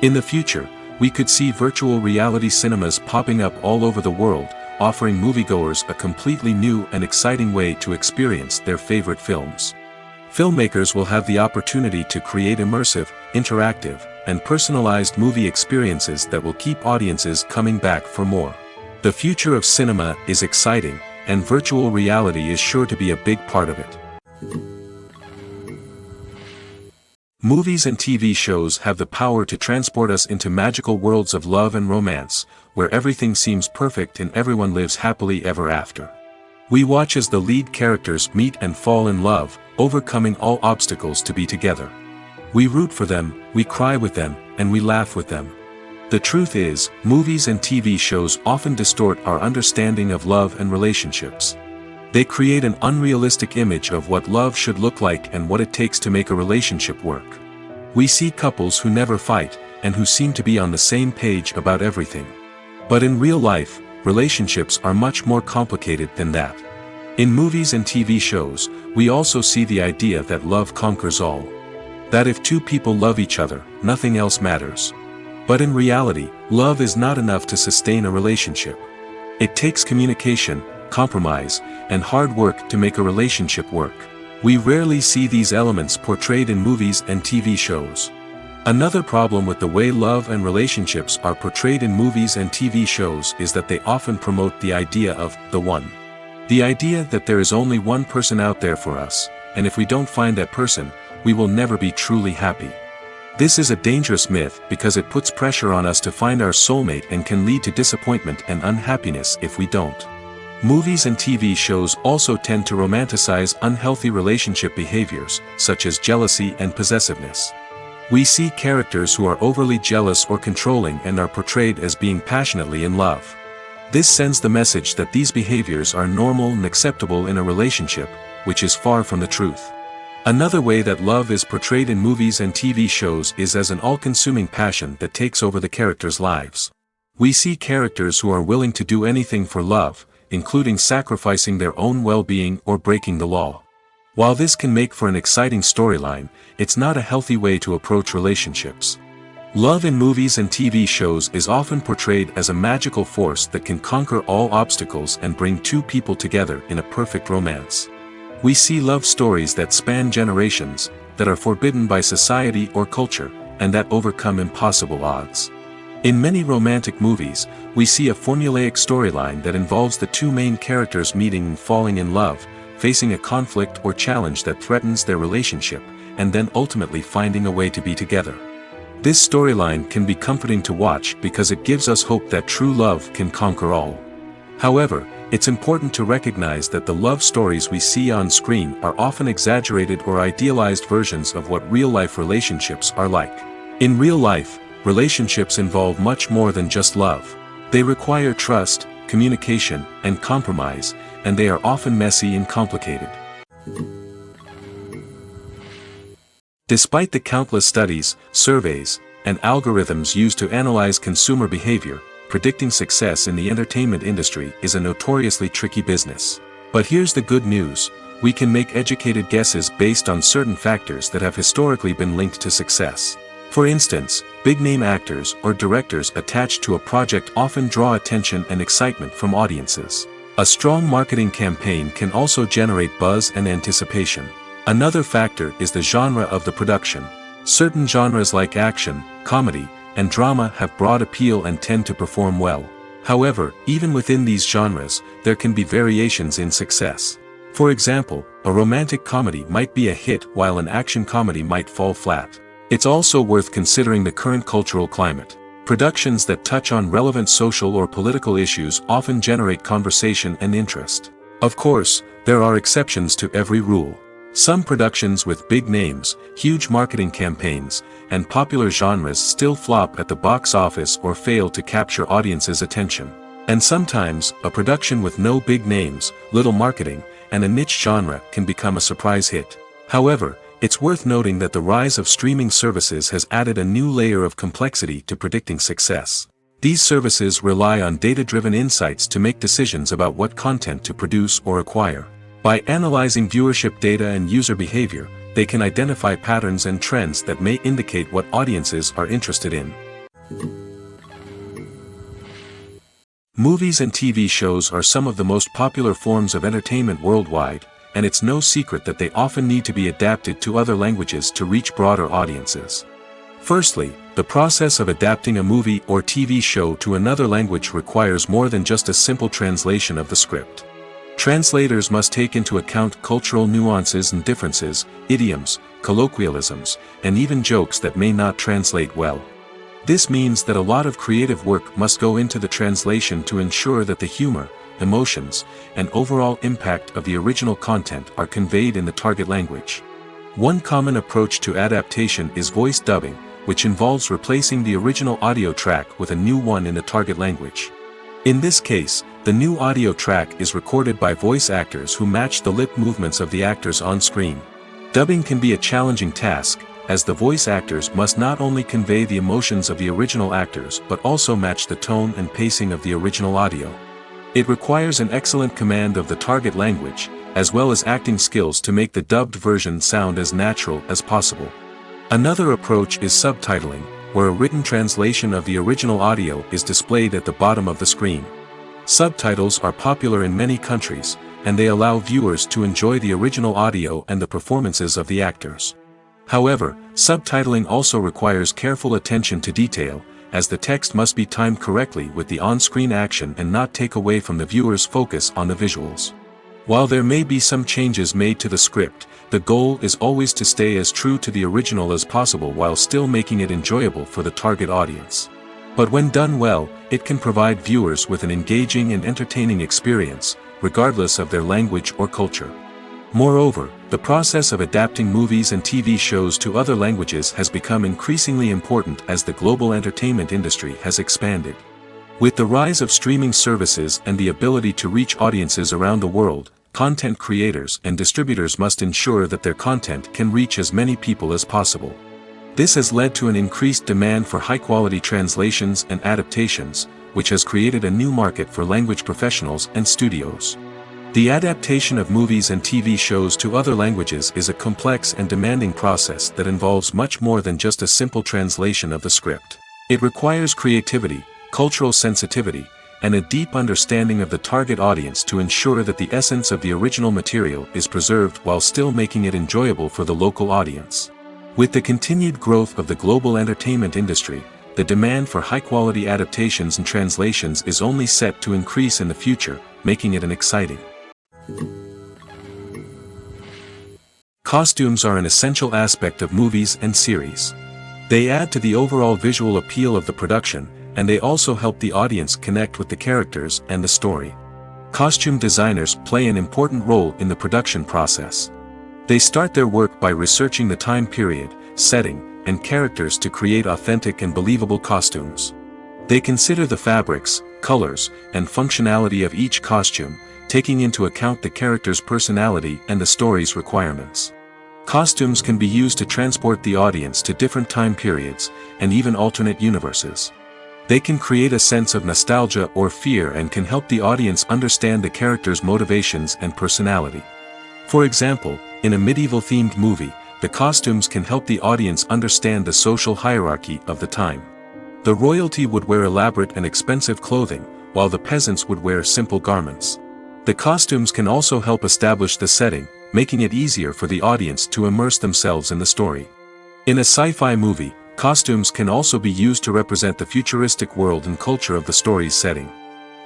In the future, we could see virtual reality cinemas popping up all over the world, offering moviegoers a completely new and exciting way to experience their favorite films. Filmmakers will have the opportunity to create immersive, interactive, and personalized movie experiences that will keep audiences coming back for more. The future of cinema is exciting, and virtual reality is sure to be a big part of it. Movies and TV shows have the power to transport us into magical worlds of love and romance, where everything seems perfect and everyone lives happily ever after. We watch as the lead characters meet and fall in love, overcoming all obstacles to be together. We root for them, we cry with them, and we laugh with them. The truth is, movies and TV shows often distort our understanding of love and relationships. They create an unrealistic image of what love should look like and what it takes to make a relationship work. We see couples who never fight, and who seem to be on the same page about everything. But in real life, relationships are much more complicated than that. In movies and TV shows, we also see the idea that love conquers all. That if two people love each other, nothing else matters. But in reality, love is not enough to sustain a relationship. It takes communication, compromise, and hard work to make a relationship work. We rarely see these elements portrayed in movies and TV shows. Another problem with the way love and relationships are portrayed in movies and TV shows is that they often promote the idea of the one. The idea that there is only one person out there for us, and if we don't find that person, we will never be truly happy. This is a dangerous myth because it puts pressure on us to find our soulmate and can lead to disappointment and unhappiness if we don't. Movies and TV shows also tend to romanticize unhealthy relationship behaviors, such as jealousy and possessiveness. We see characters who are overly jealous or controlling and are portrayed as being passionately in love. This sends the message that these behaviors are normal and acceptable in a relationship, which is far from the truth. Another way that love is portrayed in movies and TV shows is as an all-consuming passion that takes over the characters' lives. We see characters who are willing to do anything for love, including sacrificing their own well-being or breaking the law. While this can make for an exciting storyline, it's not a healthy way to approach relationships. Love in movies and TV shows is often portrayed as a magical force that can conquer all obstacles and bring two people together in a perfect romance. We see love stories that span generations, that are forbidden by society or culture, and that overcome impossible odds. In many romantic movies, we see a formulaic storyline that involves the two main characters meeting and falling in love, facing a conflict or challenge that threatens their relationship, and then ultimately finding a way to be together. This storyline can be comforting to watch because it gives us hope that true love can conquer all. However, it's important to recognize that the love stories we see on screen are often exaggerated or idealized versions of what real-life relationships are like. In real life, relationships involve much more than just love. They require trust, communication, and compromise, and they are often messy and complicated. Despite the countless studies, surveys, and algorithms used to analyze consumer behavior, predicting success in the entertainment industry is a notoriously tricky business. But here's the good news: we can make educated guesses based on certain factors that have historically been linked to success. For instance, big-name actors or directors attached to a project often draw attention and excitement from audiences. A strong marketing campaign can also generate buzz and anticipation. Another factor is the genre of the production. Certain genres like action, comedy, and drama have broad appeal and tend to perform well. However, even within these genres, there can be variations in success. For example, a romantic comedy might be a hit while an action comedy might fall flat. It's also worth considering the current cultural climate. Productions that touch on relevant social or political issues often generate conversation and interest. Of course, there are exceptions to every rule. Some productions with big names, huge marketing campaigns, and popular genres still flop at the box office or fail to capture audiences' attention. And sometimes, a production with no big names, little marketing, and a niche genre can become a surprise hit. However, it's worth noting that the rise of streaming services has added a new layer of complexity to predicting success. These services rely on data-driven insights to make decisions about what content to produce or acquire. By analyzing viewership data and user behavior, they can identify patterns and trends that may indicate what audiences are interested in. Movies and TV shows are some of the most popular forms of entertainment worldwide, and it's no secret that they often need to be adapted to other languages to reach broader audiences. Firstly, the process of adapting a movie or TV show to another language requires more than just a simple translation of the script. Translators must take into account cultural nuances and differences, idioms, colloquialisms, and even jokes that may not translate well. This means that a lot of creative work must go into the translation to ensure that the humor, emotions, and overall impact of the original content are conveyed in the target language. One common approach to adaptation is voice dubbing, which involves replacing the original audio track with a new one in the target language. In this case, the new audio track is recorded by voice actors who match the lip movements of the actors on screen. Dubbing can be a challenging task, as the voice actors must not only convey the emotions of the original actors but also match the tone and pacing of the original audio. It requires an excellent command of the target language, as well as acting skills to make the dubbed version sound as natural as possible. Another approach is subtitling, where a written translation of the original audio is displayed at the bottom of the screen. Subtitles are popular in many countries, and they allow viewers to enjoy the original audio and the performances of the actors. However, subtitling also requires careful attention to detail, as the text must be timed correctly with the on-screen action and not take away from the viewer's focus on the visuals. While there may be some changes made to the script, the goal is always to stay as true to the original as possible while still making it enjoyable for the target audience. But when done well, it can provide viewers with an engaging and entertaining experience, regardless of their language or culture. Moreover, the process of adapting movies and TV shows to other languages has become increasingly important as the global entertainment industry has expanded. With the rise of streaming services and the ability to reach audiences around the world, content creators and distributors must ensure that their content can reach as many people as possible. This has led to an increased demand for high-quality translations and adaptations, which has created a new market for language professionals and studios. The adaptation of movies and TV shows to other languages is a complex and demanding process that involves much more than just a simple translation of the script. It requires creativity, cultural sensitivity, and a deep understanding of the target audience to ensure that the essence of the original material is preserved while still making it enjoyable for the local audience. With the continued growth of the global entertainment industry, the demand for high-quality adaptations and translations is only set to increase in the future, making it exciting. Costumes are an essential aspect of movies and series. They add to the overall visual appeal of the production, and they also help the audience connect with the characters and the story. Costume designers play an important role in the production process. They start their work by researching the time period, setting, and characters to create authentic and believable costumes. They consider the fabrics, colors, and functionality of each costume, taking into account the character's personality and the story's requirements. Costumes can be used to transport the audience to different time periods, and even alternate universes. They can create a sense of nostalgia or fear and can help the audience understand the character's motivations and personality. For example, in a medieval-themed movie, the costumes can help the audience understand the social hierarchy of the time. The royalty would wear elaborate and expensive clothing, while the peasants would wear simple garments. The costumes can also help establish the setting, making it easier for the audience to immerse themselves in the story. In a sci-fi movie, costumes can also be used to represent the futuristic world and culture of the story's setting.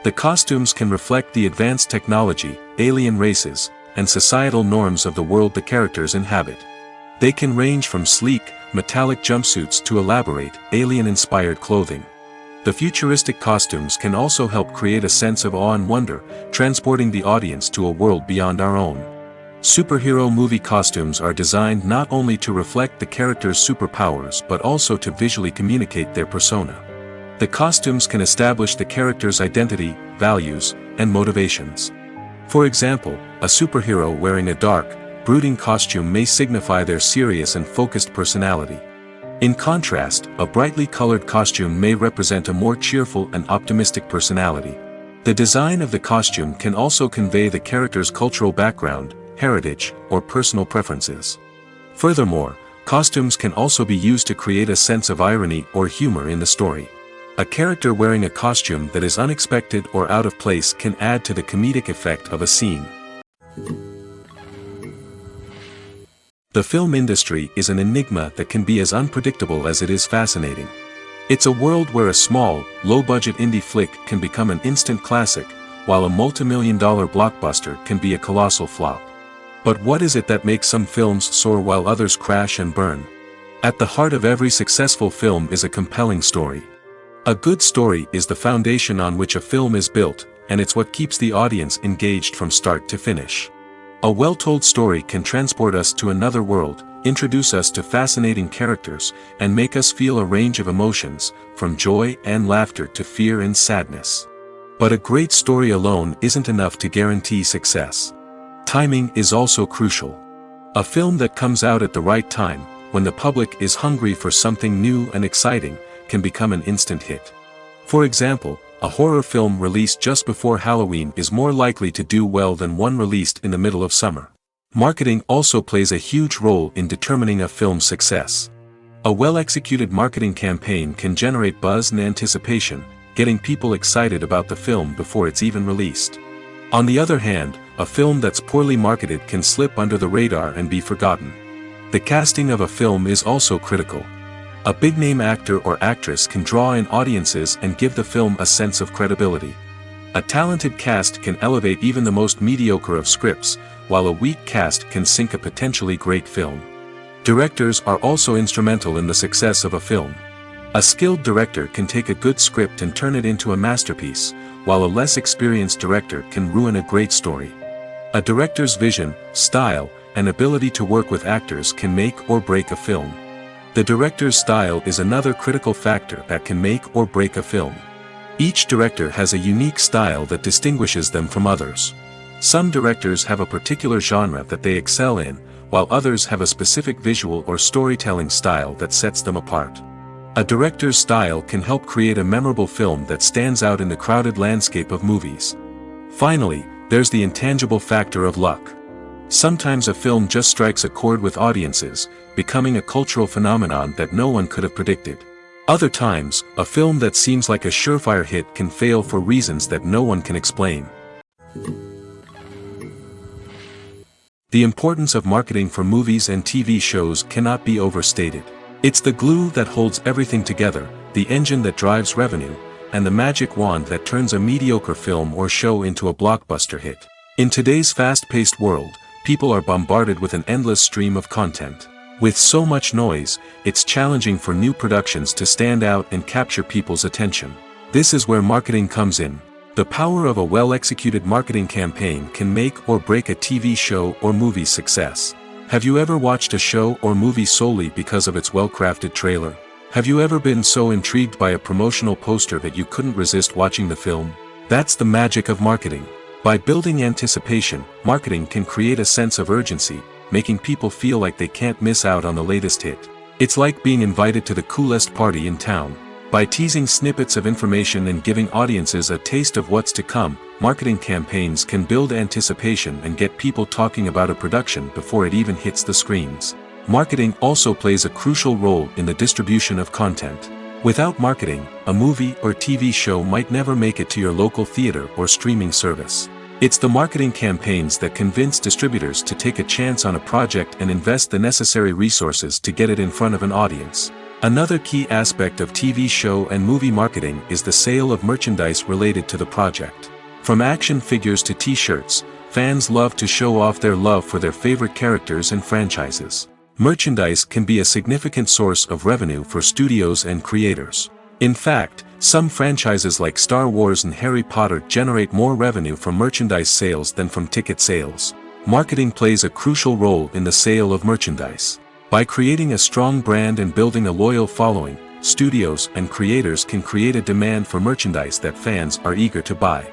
The costumes can reflect the advanced technology, alien races, and societal norms of the world the characters inhabit. They can range from sleek, metallic jumpsuits to elaborate, alien-inspired clothing. The futuristic costumes can also help create a sense of awe and wonder, transporting the audience to a world beyond our own. Superhero movie costumes are designed not only to reflect the character's superpowers but also to visually communicate their persona. The costumes can establish the character's identity, values, and motivations. For example, a superhero wearing a dark, brooding costume may signify their serious and focused personality. In contrast, a brightly colored costume may represent a more cheerful and optimistic personality. The design of the costume can also convey the character's cultural background, heritage, or personal preferences. Furthermore, costumes can also be used to create a sense of irony or humor in the story. A character wearing a costume that is unexpected or out of place can add to the comedic effect of a scene. The film industry is an enigma that can be as unpredictable as it is fascinating. It's a world where a small, low-budget indie flick can become an instant classic, while a multi-million-dollar blockbuster can be a colossal flop. But what is it that makes some films soar while others crash and burn? At the heart of every successful film is a compelling story. A good story is the foundation on which a film is built, and it's what keeps the audience engaged from start to finish. A well-told story can transport us to another world, introduce us to fascinating characters, and make us feel a range of emotions, from joy and laughter to fear and sadness. But a great story alone isn't enough to guarantee success. Timing is also crucial. A film that comes out at the right time, when the public is hungry for something new and exciting, can become an instant hit. For example, a horror film released just before Halloween is more likely to do well than one released in the middle of summer. Marketing also plays a huge role in determining a film's success. A well-executed marketing campaign can generate buzz and anticipation, getting people excited about the film before it's even released. On the other hand, a film that's poorly marketed can slip under the radar and be forgotten. The casting of a film is also critical. A big-name actor or actress can draw in audiences and give the film a sense of credibility. A talented cast can elevate even the most mediocre of scripts, while a weak cast can sink a potentially great film. Directors are also instrumental in the success of a film. A skilled director can take a good script and turn it into a masterpiece, while a less experienced director can ruin a great story. A director's vision, style, and ability to work with actors can make or break a film. The director's style is another critical factor that can make or break a film. Each director has a unique style that distinguishes them from others. Some directors have a particular genre that they excel in, while others have a specific visual or storytelling style that sets them apart. A director's style can help create a memorable film that stands out in the crowded landscape of movies. Finally, there's the intangible factor of luck. Sometimes a film just strikes a chord with audiences, becoming a cultural phenomenon that no one could have predicted. Other times, a film that seems like a surefire hit can fail for reasons that no one can explain. The importance of marketing for movies and TV shows cannot be overstated. It's the glue that holds everything together, the engine that drives revenue, and the magic wand that turns a mediocre film or show into a blockbuster hit. In today's fast-paced world, people are bombarded with an endless stream of content. With so much noise, it's challenging for new productions to stand out and capture people's attention. This is where marketing comes in. The power of a well-executed marketing campaign can make or break a TV show or movie's success. Have you ever watched a show or movie solely because of its well-crafted trailer? Have you ever been so intrigued by a promotional poster that you couldn't resist watching the film? That's the magic of marketing. By building anticipation, marketing can create a sense of urgency, making people feel like they can't miss out on the latest hit. It's like being invited to the coolest party in town. By teasing snippets of information and giving audiences a taste of what's to come, marketing campaigns can build anticipation and get people talking about a production before it even hits the screens. Marketing also plays a crucial role in the distribution of content. Without marketing, a movie or TV show might never make it to your local theater or streaming service. It's the marketing campaigns that convince distributors to take a chance on a project and invest the necessary resources to get it in front of an audience. Another key aspect of TV show and movie marketing is the sale of merchandise related to the project. From action figures to t-shirts, fans love to show off their love for their favorite characters and franchises. Merchandise can be a significant source of revenue for studios and creators. In fact, some franchises like Star Wars and Harry Potter generate more revenue from merchandise sales than from ticket sales. Marketing plays a crucial role in the sale of merchandise. By creating a strong brand and building a loyal following, studios and creators can create a demand for merchandise that fans are eager to buy.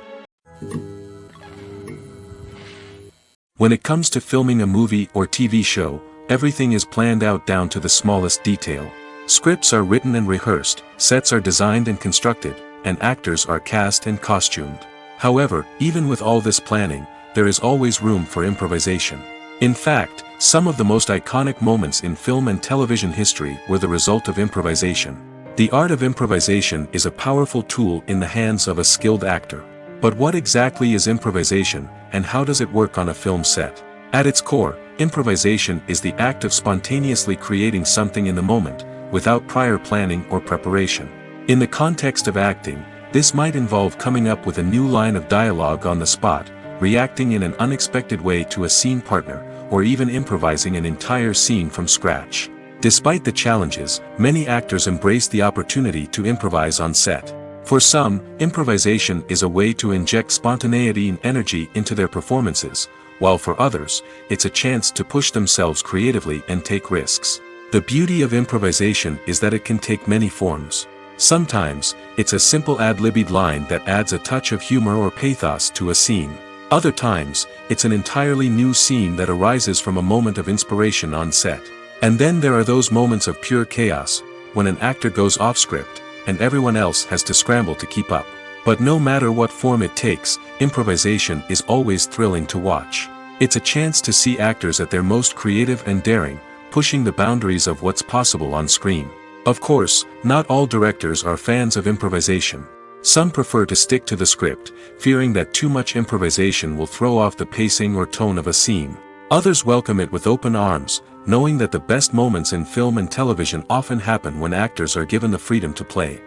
When it comes to filming a movie or TV show, everything is planned out down to the smallest detail. Scripts are written and rehearsed, sets are designed and constructed, and actors are cast and costumed. However, even with all this planning, there is always room for improvisation. In fact, some of the most iconic moments in film and television history were the result of improvisation. The art of improvisation is a powerful tool in the hands of a skilled actor. But what exactly is improvisation, and how does it work on a film set? At its core, improvisation is the act of spontaneously creating something in the moment, without prior planning or preparation. In the context of acting, this might involve coming up with a new line of dialogue on the spot, reacting in an unexpected way to a scene partner, or even improvising an entire scene from scratch. Despite the challenges, many actors embrace the opportunity to improvise on set. For some, improvisation is a way to inject spontaneity and energy into their performances, while for others, it's a chance to push themselves creatively and take risks. The beauty of improvisation is that it can take many forms. Sometimes, it's a simple ad-libbed line that adds a touch of humor or pathos to a scene. Other times, it's an entirely new scene that arises from a moment of inspiration on set. And then there are those moments of pure chaos, when an actor goes off script, and everyone else has to scramble to keep up. But no matter what form it takes, improvisation is always thrilling to watch. It's a chance to see actors at their most creative and daring, pushing the boundaries of what's possible on screen. Of course, not all directors are fans of improvisation. Some prefer to stick to the script, fearing that too much improvisation will throw off the pacing or tone of a scene. Others welcome it with open arms, knowing that the best moments in film and television often happen when actors are given the freedom to play.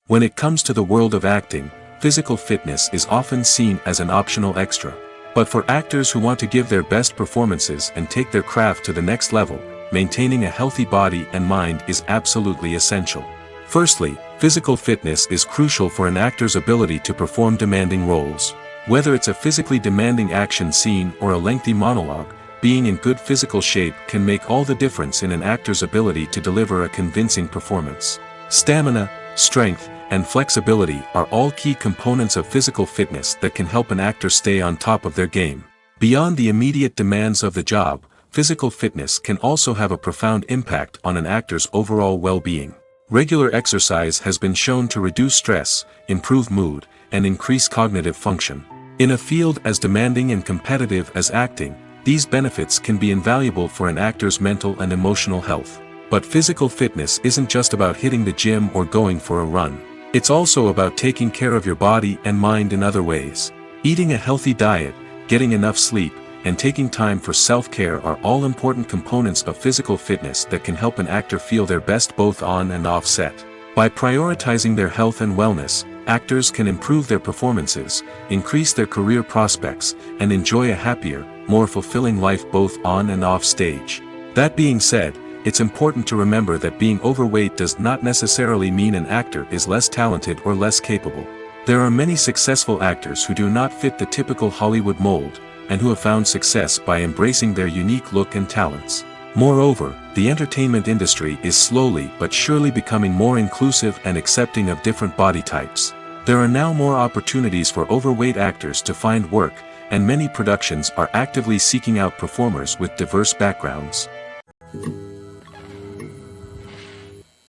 When it comes to the world of acting, physical fitness is often seen as an optional extra. But for actors who want to give their best performances and take their craft to the next level, maintaining a healthy body and mind is absolutely essential. Firstly, physical fitness is crucial for an actor's ability to perform demanding roles. Whether it's a physically demanding action scene or a lengthy monologue, being in good physical shape can make all the difference in an actor's ability to deliver a convincing performance. Stamina, strength, and flexibility are all key components of physical fitness that can help an actor stay on top of their game. Beyond the immediate demands of the job, physical fitness can also have a profound impact on an actor's overall well-being. Regular exercise has been shown to reduce stress, improve mood, and increase cognitive function. In a field as demanding and competitive as acting, these benefits can be invaluable for an actor's mental and emotional health. But physical fitness isn't just about hitting the gym or going for a run. It's also about taking care of your body and mind in other ways. Eating a healthy diet, getting enough sleep, and taking time for self-care are all important components of physical fitness that can help an actor feel their best both on and off set. By prioritizing their health and wellness, actors can improve their performances, increase their career prospects, and enjoy a happier, more fulfilling life both on and off stage. That being said, it's important to remember that being overweight does not necessarily mean an actor is less talented or less capable. There are many successful actors who do not fit the typical Hollywood mold, and who have found success by embracing their unique look and talents. Moreover, the entertainment industry is slowly but surely becoming more inclusive and accepting of different body types. There are now more opportunities for overweight actors to find work, and many productions are actively seeking out performers with diverse backgrounds.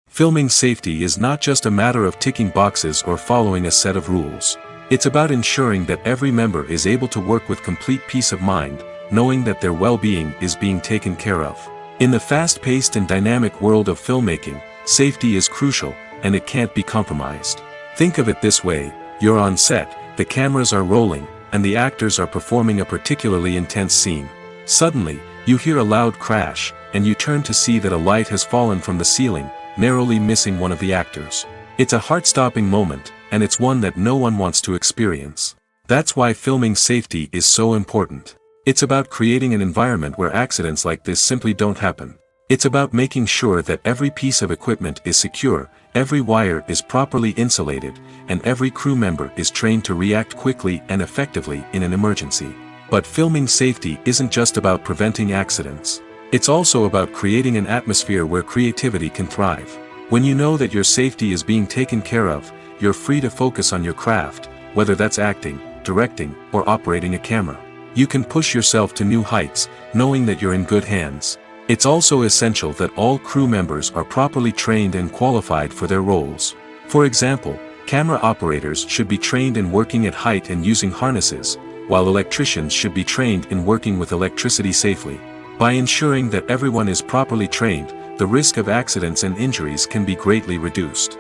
Filming safety is not just a matter of ticking boxes or following a set of rules. It's about ensuring that every member is able to work with complete peace of mind, knowing that their well-being is being taken care of. In the fast-paced and dynamic world of filmmaking, safety is crucial, and it can't be compromised. Think of it this way: you're on set, the cameras are rolling, and the actors are performing a particularly intense scene. Suddenly, you hear a loud crash, and you turn to see that a light has fallen from the ceiling, narrowly missing one of the actors. It's a heart-stopping moment, and it's one that no one wants to experience. That's why filming safety is so important. It's about creating an environment where accidents like this simply don't happen. It's about making sure that every piece of equipment is secure, every wire is properly insulated, and every crew member is trained to react quickly and effectively in an emergency. But filming safety isn't just about preventing accidents. It's also about creating an atmosphere where creativity can thrive. When you know that your safety is being taken care of, you're free to focus on your craft, whether that's acting, directing, or operating a camera. You can push yourself to new heights, knowing that you're in good hands. It's also essential that all crew members are properly trained and qualified for their roles. For example, camera operators should be trained in working at height and using harnesses, while electricians should be trained in working with electricity safely. By ensuring that everyone is properly trained, the risk of accidents and injuries can be greatly reduced.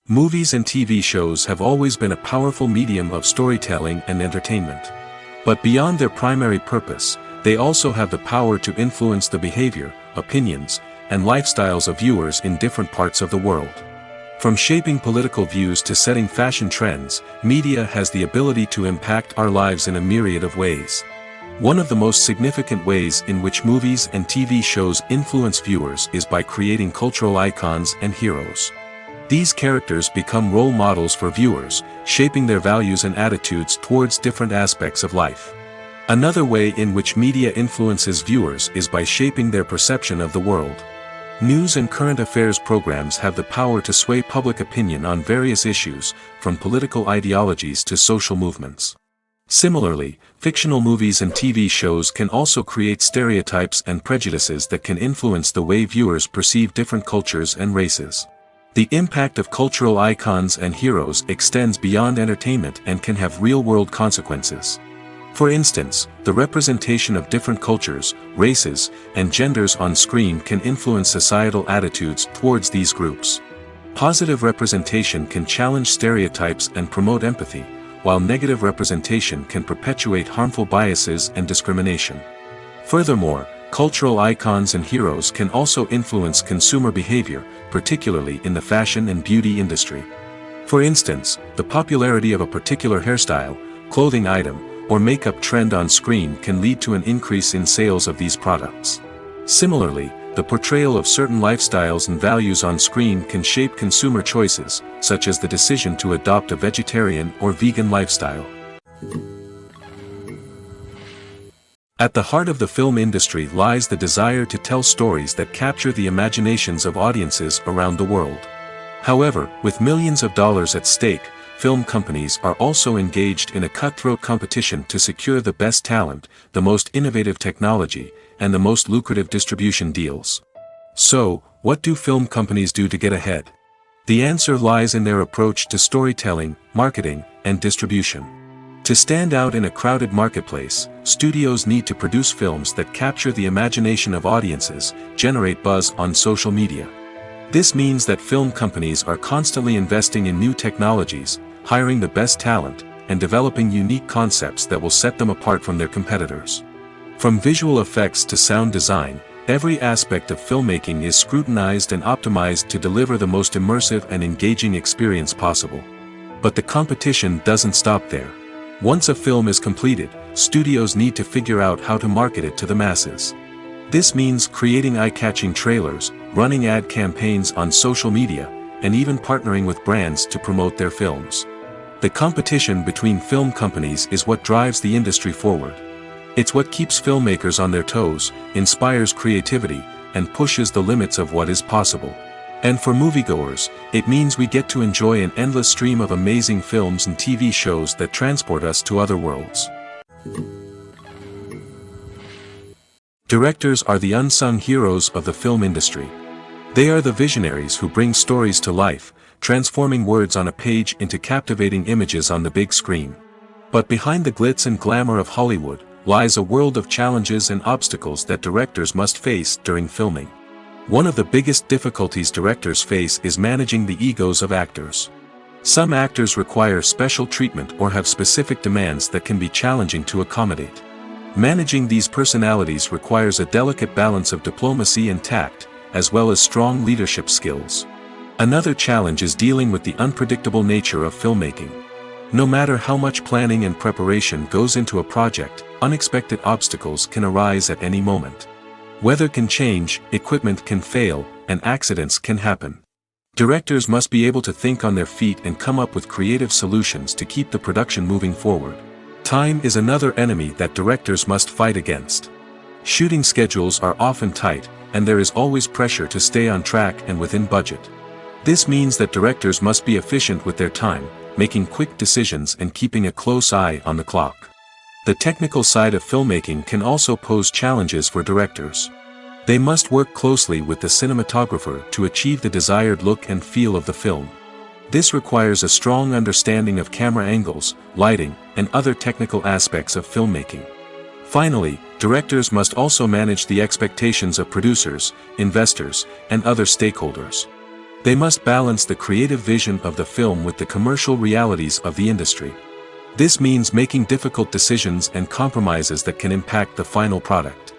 Movies and TV shows have always been a powerful medium of storytelling and entertainment. But beyond their primary purpose, they also have the power to influence the behavior, opinions, and lifestyles of viewers in different parts of the world. From shaping political views to setting fashion trends, media has the ability to impact our lives in a myriad of ways. One of the most significant ways in which movies and TV shows influence viewers is by creating cultural icons and heroes. These characters become role models for viewers, shaping their values and attitudes towards different aspects of life. Another way in which media influences viewers is by shaping their perception of the world. News and current affairs programs have the power to sway public opinion on various issues, from political ideologies to social movements. Similarly, fictional movies and TV shows can also create stereotypes and prejudices that can influence the way viewers perceive different cultures and races. The impact of cultural icons and heroes extends beyond entertainment and can have real-world consequences. For instance, the representation of different cultures, races, and genders on screen can influence societal attitudes towards these groups. Positive representation can challenge stereotypes and promote empathy, while negative representation can perpetuate harmful biases and discrimination. Furthermore, cultural icons and heroes can also influence consumer behavior, particularly in the fashion and beauty industry. For instance, the popularity of a particular hairstyle, clothing item, or makeup trend on screen can lead to an increase in sales of these products. Similarly, the portrayal of certain lifestyles and values on screen can shape consumer choices, such as the decision to adopt a vegetarian or vegan lifestyle. At the heart of the film industry lies the desire to tell stories that capture the imaginations of audiences around the world. However, with millions of dollars at stake, film companies are also engaged in a cutthroat competition to secure the best talent, the most innovative technology, and the most lucrative distribution deals. So, what do film companies do to get ahead? The answer lies in their approach to storytelling, marketing, and distribution. To stand out in a crowded marketplace, studios need to produce films that capture the imagination of audiences, generate buzz on social media. This means that film companies are constantly investing in new technologies, hiring the best talent, and developing unique concepts that will set them apart from their competitors. From visual effects to sound design, every aspect of filmmaking is scrutinized and optimized to deliver the most immersive and engaging experience possible. But the competition doesn't stop there. Once a film is completed, studios need to figure out how to market it to the masses. This means creating eye-catching trailers, running ad campaigns on social media, and even partnering with brands to promote their films. The competition between film companies is what drives the industry forward. It's what keeps filmmakers on their toes, inspires creativity, and pushes the limits of what is possible. And for moviegoers, it means we get to enjoy an endless stream of amazing films and TV shows that transport us to other worlds. Directors are the unsung heroes of the film industry. They are the visionaries who bring stories to life, transforming words on a page into captivating images on the big screen. But behind the glitz and glamour of Hollywood lies a world of challenges and obstacles that directors must face during filming. One of the biggest difficulties directors face is managing the egos of actors. Some actors require special treatment or have specific demands that can be challenging to accommodate. Managing these personalities requires a delicate balance of diplomacy and tact, as well as strong leadership skills. Another challenge is dealing with the unpredictable nature of filmmaking. No matter how much planning and preparation goes into a project, unexpected obstacles can arise at any moment. Weather can change, equipment can fail, and accidents can happen. Directors must be able to think on their feet and come up with creative solutions to keep the production moving forward. Time is another enemy that directors must fight against. Shooting schedules are often tight, and there is always pressure to stay on track and within budget. This means that directors must be efficient with their time, making quick decisions and keeping a close eye on the clock. The technical side of filmmaking can also pose challenges for directors. They must work closely with the cinematographer to achieve the desired look and feel of the film. This requires a strong understanding of camera angles, lighting, and other technical aspects of filmmaking. Finally, directors must also manage the expectations of producers, investors, and other stakeholders. They must balance the creative vision of the film with the commercial realities of the industry. This means making difficult decisions and compromises that can impact the final product.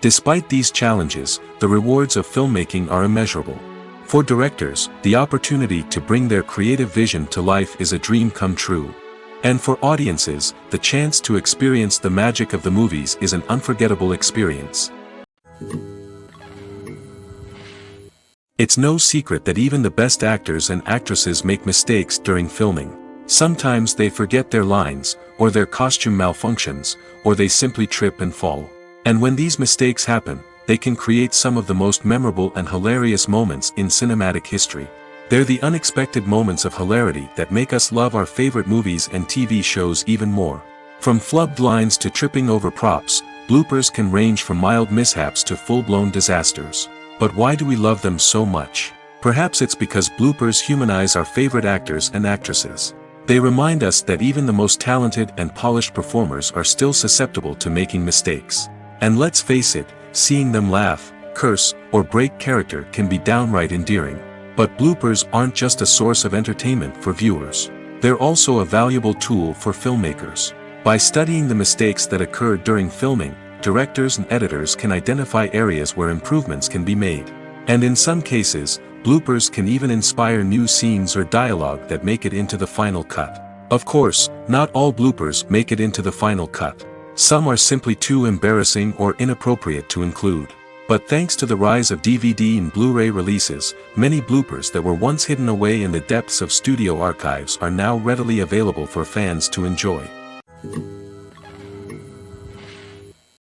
Despite these challenges, the rewards of filmmaking are immeasurable. For directors, the opportunity to bring their creative vision to life is a dream come true. And for audiences, the chance to experience the magic of the movies is an unforgettable experience. It's no secret that even the best actors and actresses make mistakes during filming. Sometimes they forget their lines, or their costume malfunctions, or they simply trip and fall. And when these mistakes happen, they can create some of the most memorable and hilarious moments in cinematic history. They're the unexpected moments of hilarity that make us love our favorite movies and TV shows even more. From flubbed lines to tripping over props, bloopers can range from mild mishaps to full-blown disasters. But why do we love them so much? Perhaps it's because bloopers humanize our favorite actors and actresses. They remind us that even the most talented and polished performers are still susceptible to making mistakes. And let's face it, seeing them laugh, curse, or break character can be downright endearing. But bloopers aren't just a source of entertainment for viewers. They're also a valuable tool for filmmakers. By studying the mistakes that occurred during filming, directors and editors can identify areas where improvements can be made. And in some cases, bloopers can even inspire new scenes or dialogue that make it into the final cut. Of course, not all bloopers make it into the final cut. Some are simply too embarrassing or inappropriate to include. But thanks to the rise of DVD and Blu-ray releases, many bloopers that were once hidden away in the depths of studio archives are now readily available for fans to enjoy.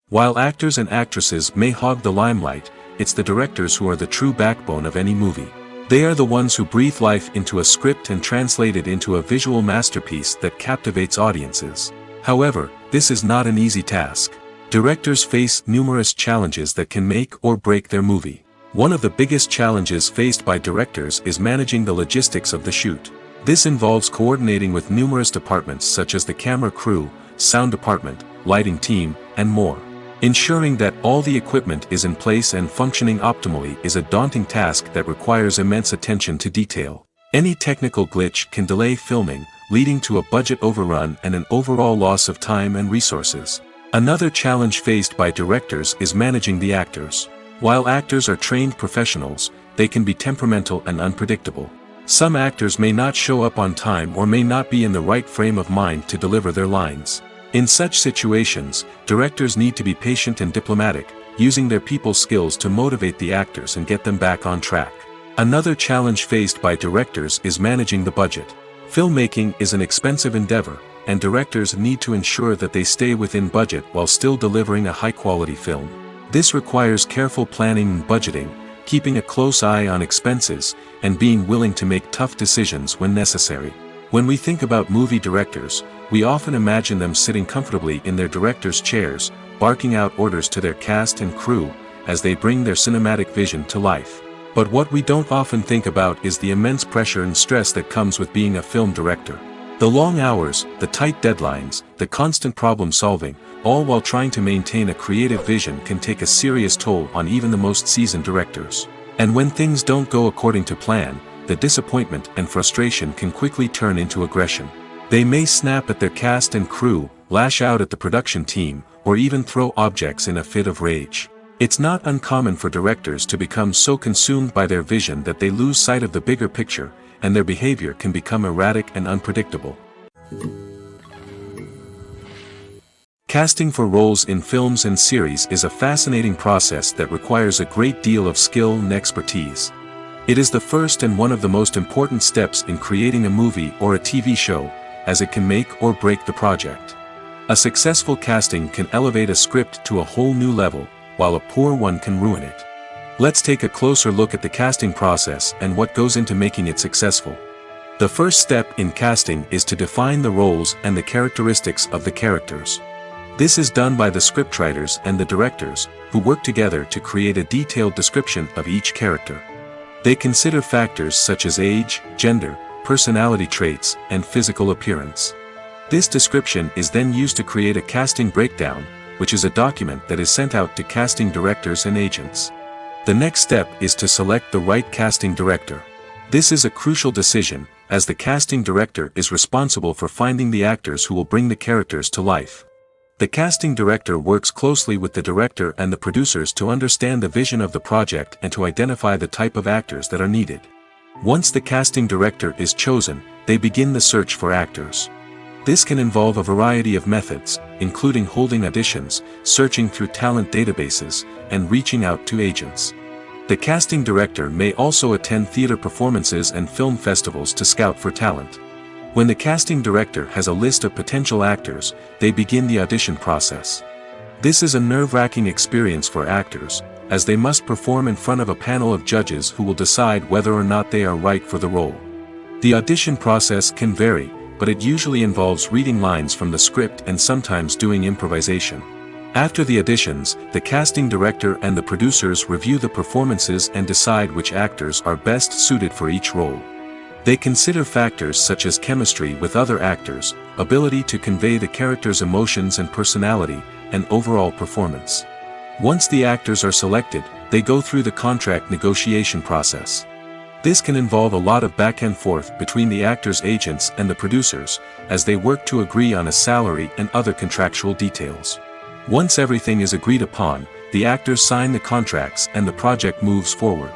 While actors and actresses may hog the limelight, it's the directors who are the true backbone of any movie. They are the ones who breathe life into a script and translate it into a visual masterpiece that captivates audiences. However, this is not an easy task. Directors face numerous challenges that can make or break their movie. One of the biggest challenges faced by directors is managing the logistics of the shoot. This involves coordinating with numerous departments such as the camera crew, sound department, lighting team, and more. Ensuring that all the equipment is in place and functioning optimally is a daunting task that requires immense attention to detail. Any technical glitch can delay filming, leading to a budget overrun and an overall loss of time and resources. Another challenge faced by directors is managing the actors. While actors are trained professionals, they can be temperamental and unpredictable. Some actors may not show up on time or may not be in the right frame of mind to deliver their lines. In such situations, directors need to be patient and diplomatic, using their people skills to motivate the actors and get them back on track. Another challenge faced by directors is managing the budget. Filmmaking is an expensive endeavor, and directors need to ensure that they stay within budget while still delivering a high-quality film. This requires careful planning and budgeting, keeping a close eye on expenses, and being willing to make tough decisions when necessary. When we think about movie directors, we often imagine them sitting comfortably in their director's chairs, barking out orders to their cast and crew, as they bring their cinematic vision to life. But what we don't often think about is the immense pressure and stress that comes with being a film director. The long hours, the tight deadlines, the constant problem solving, all while trying to maintain a creative vision can take a serious toll on even the most seasoned directors. And when things don't go according to plan, the disappointment and frustration can quickly turn into aggression. They may snap at their cast and crew, lash out at the production team, or even throw objects in a fit of rage. It's not uncommon for directors to become so consumed by their vision that they lose sight of the bigger picture, and their behavior can become erratic and unpredictable. Casting for roles in films and series is a fascinating process that requires a great deal of skill and expertise. It is the first and one of the most important steps in creating a movie or a TV show, as it can make or break the project. A successful casting can elevate a script to a whole new level, while a poor one can ruin it. Let's take a closer look at the casting process and what goes into making it successful. The first step in casting is to define the roles and the characteristics of the characters. This is done by the scriptwriters and the directors, who work together to create a detailed description of each character. They consider factors such as age, gender, personality traits, and physical appearance. This description is then used to create a casting breakdown, which is a document that is sent out to casting directors and agents. The next step is to select the right casting director. This is a crucial decision, as the casting director is responsible for finding the actors who will bring the characters to life. The casting director works closely with the director and the producers to understand the vision of the project and to identify the type of actors that are needed. Once the casting director is chosen, they begin the search for actors. This can involve a variety of methods, including holding auditions, searching through talent databases, and reaching out to agents. The casting director may also attend theater performances and film festivals to scout for talent. When the casting director has a list of potential actors, they begin the audition process. This is a nerve-wracking experience for actors, as they must perform in front of a panel of judges who will decide whether or not they are right for the role. The audition process can vary, but it usually involves reading lines from the script and sometimes doing improvisation. After the auditions, the casting director and the producers review the performances and decide which actors are best suited for each role. They consider factors such as chemistry with other actors, ability to convey the character's emotions and personality, and overall performance. Once the actors are selected, they go through the contract negotiation process. This can involve a lot of back and forth between the actors' agents and the producers, as they work to agree on a salary and other contractual details. Once everything is agreed upon, the actors sign the contracts and the project moves forward.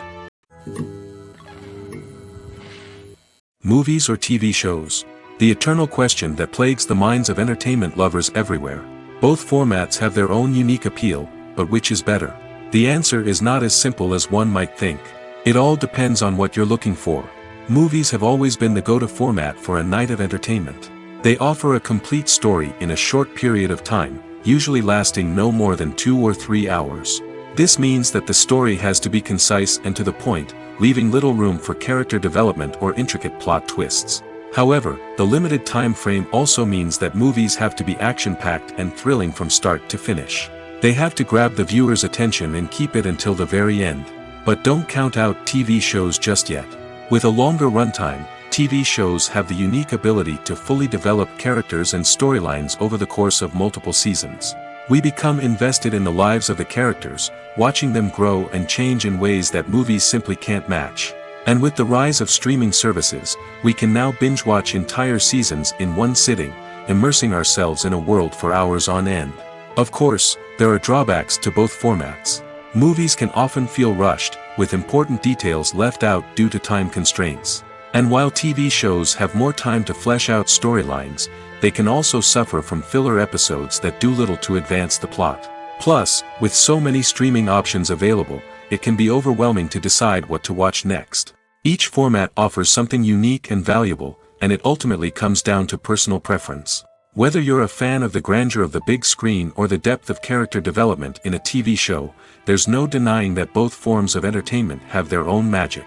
Movies or TV shows? The eternal question that plagues the minds of entertainment lovers everywhere. Both formats have their own unique appeal, but which is better? The answer is not as simple as one might think. It all depends on what you're looking for. Movies have always been the go-to format for a night of entertainment. They offer a complete story in a short period of time, usually lasting no more than 2 or 3 hours. This means that the story has to be concise and to the point, leaving little room for character development or intricate plot twists. However, the limited time frame also means that movies have to be action-packed and thrilling from start to finish. They have to grab the viewer's attention and keep it until the very end. But don't count out TV shows just yet. With a longer runtime, TV shows have the unique ability to fully develop characters and storylines over the course of multiple seasons. We become invested in the lives of the characters, watching them grow and change in ways that movies simply can't match. And with the rise of streaming services, we can now binge-watch entire seasons in one sitting, immersing ourselves in a world for hours on end. Of course, there are drawbacks to both formats. Movies can often feel rushed, with important details left out due to time constraints. And while TV shows have more time to flesh out storylines, they can also suffer from filler episodes that do little to advance the plot. Plus, with so many streaming options available, it can be overwhelming to decide what to watch next. Each format offers something unique and valuable, and it ultimately comes down to personal preference. Whether you're a fan of the grandeur of the big screen or the depth of character development in a TV show, there's no denying that both forms of entertainment have their own magic.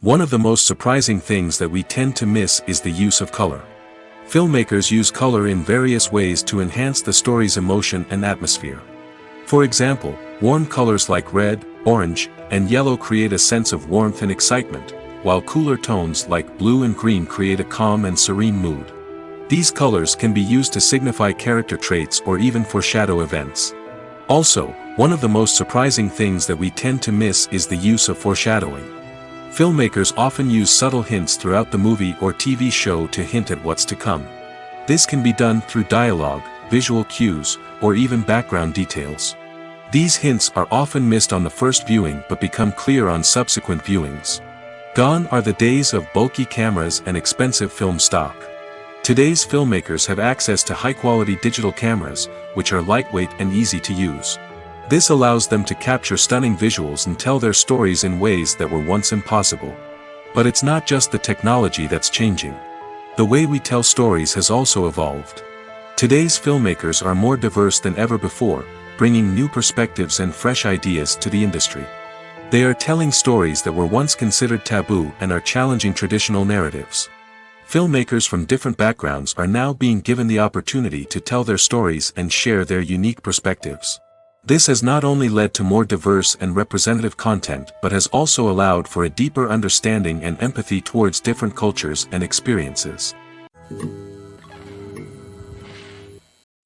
One of the most surprising things that we tend to miss is the use of color. Filmmakers use color in various ways to enhance the story's emotion and atmosphere. For example, warm colors like red, orange, and yellow create a sense of warmth and excitement, while cooler tones like blue and green create a calm and serene mood. These colors can be used to signify character traits or even foreshadow events. Also, one of the most surprising things that we tend to miss is the use of foreshadowing. Filmmakers often use subtle hints throughout the movie or TV show to hint at what's to come. This can be done through dialogue, visual cues, or even background details. These hints are often missed on the first viewing but become clear on subsequent viewings. Gone are the days of bulky cameras and expensive film stock. Today's filmmakers have access to high-quality digital cameras, which are lightweight and easy to use. This allows them to capture stunning visuals and tell their stories in ways that were once impossible. But it's not just the technology that's changing. The way we tell stories has also evolved. Today's filmmakers are more diverse than ever before, bringing new perspectives and fresh ideas to the industry. They are telling stories that were once considered taboo and are challenging traditional narratives. Filmmakers from different backgrounds are now being given the opportunity to tell their stories and share their unique perspectives. This has not only led to more diverse and representative content but has also allowed for a deeper understanding and empathy towards different cultures and experiences.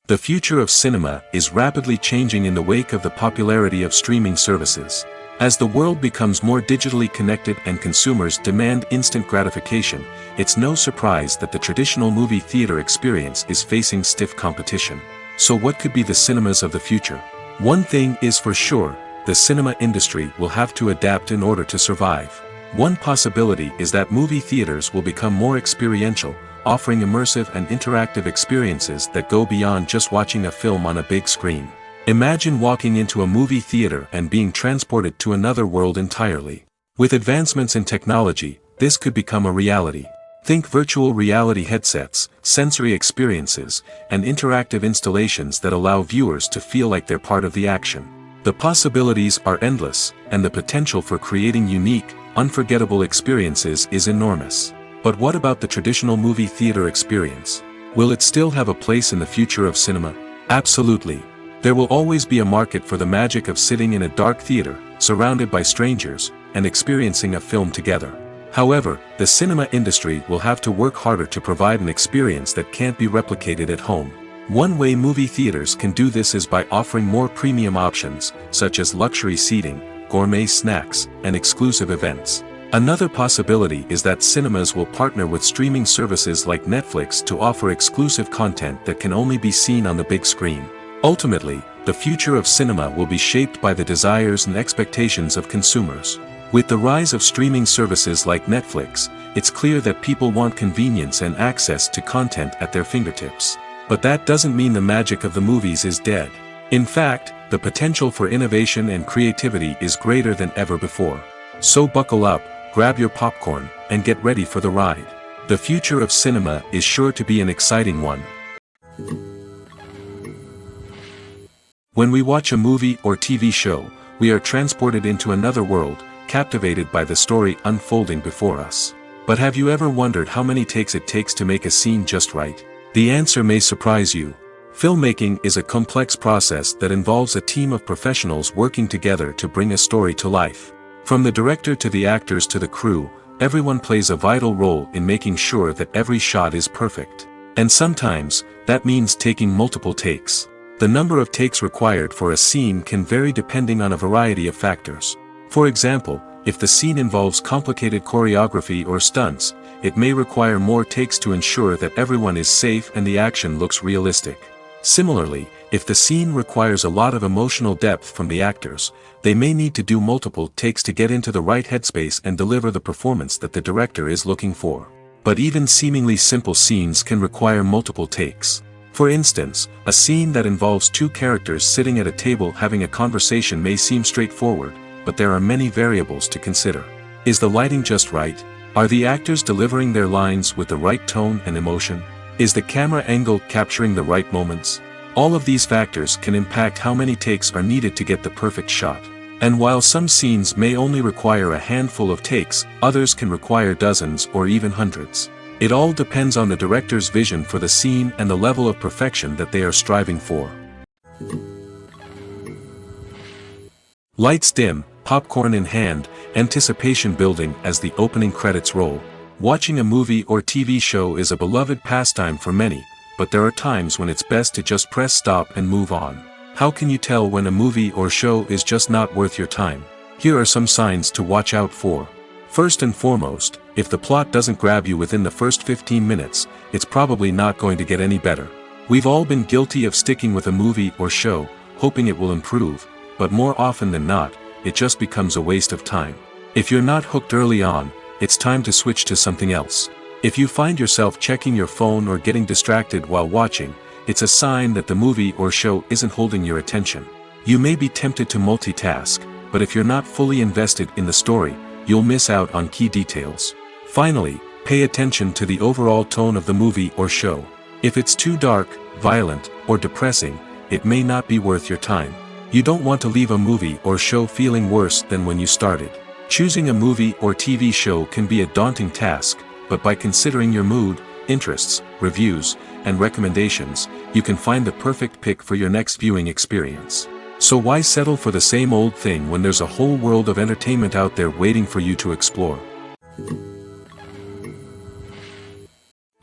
The future of cinema is rapidly changing in the wake of the popularity of streaming services. As the world becomes more digitally connected and consumers demand instant gratification, it's no surprise that the traditional movie theater experience is facing stiff competition. So what could be the cinemas of the future? One thing is for sure, the cinema industry will have to adapt in order to survive. One possibility is that movie theaters will become more experiential, offering immersive and interactive experiences that go beyond just watching a film on a big screen. Imagine walking into a movie theater and being transported to another world entirely. With advancements in technology, this could become a reality. Think virtual reality headsets, sensory experiences, and interactive installations that allow viewers to feel like they're part of the action. The possibilities are endless, and the potential for creating unique, unforgettable experiences is enormous. But what about the traditional movie theater experience? Will it still have a place in the future of cinema? Absolutely. There will always be a market for the magic of sitting in a dark theater, surrounded by strangers, and experiencing a film together. However, the cinema industry will have to work harder to provide an experience that can't be replicated at home. One way movie theaters can do this is by offering more premium options, such as luxury seating, gourmet snacks, and exclusive events. Another possibility is that cinemas will partner with streaming services like Netflix to offer exclusive content that can only be seen on the big screen. Ultimately, the future of cinema will be shaped by the desires and expectations of consumers. With the rise of streaming services like Netflix, it's clear that people want convenience and access to content at their fingertips. But that doesn't mean the magic of the movies is dead. In fact, the potential for innovation and creativity is greater than ever before. So buckle up, grab your popcorn, and get ready for the ride. The future of cinema is sure to be an exciting one. When we watch a movie or TV show, we are transported into another world, captivated by the story unfolding before us. But have you ever wondered how many takes it takes to make a scene just right? The answer may surprise you. Filmmaking is a complex process that involves a team of professionals working together to bring a story to life. From the director to the actors to the crew, everyone plays a vital role in making sure that every shot is perfect. And sometimes, that means taking multiple takes. The number of takes required for a scene can vary depending on a variety of factors. For example, if the scene involves complicated choreography or stunts, it may require more takes to ensure that everyone is safe and the action looks realistic. Similarly, if the scene requires a lot of emotional depth from the actors, they may need to do multiple takes to get into the right headspace and deliver the performance that the director is looking for. But even seemingly simple scenes can require multiple takes. For instance, a scene that involves two characters sitting at a table having a conversation may seem straightforward, but there are many variables to consider. Is the lighting just right? Are the actors delivering their lines with the right tone and emotion? Is the camera angle capturing the right moments? All of these factors can impact how many takes are needed to get the perfect shot. And while some scenes may only require a handful of takes, others can require dozens or even hundreds. It all depends on the director's vision for the scene and the level of perfection that they are striving for. Lights dim, popcorn in hand, anticipation building as the opening credits roll. Watching a movie or TV show is a beloved pastime for many, but there are times when it's best to just press stop and move on. How can you tell when a movie or show is just not worth your time? Here are some signs to watch out for. First and foremost, if the plot doesn't grab you within the first 15 minutes, it's probably not going to get any better. We've all been guilty of sticking with a movie or show, hoping it will improve, but more often than not, it just becomes a waste of time. If you're not hooked early on, it's time to switch to something else. If you find yourself checking your phone or getting distracted while watching, it's a sign that the movie or show isn't holding your attention. You may be tempted to multitask, but if you're not fully invested in the story, you'll miss out on key details. Finally, pay attention to the overall tone of the movie or show. If it's too dark, violent, or depressing, it may not be worth your time. You don't want to leave a movie or show feeling worse than when you started. Choosing a movie or TV show can be a daunting task, but by considering your mood, interests, reviews, and recommendations, you can find the perfect pick for your next viewing experience. So why settle for the same old thing when there's a whole world of entertainment out there waiting for you to explore?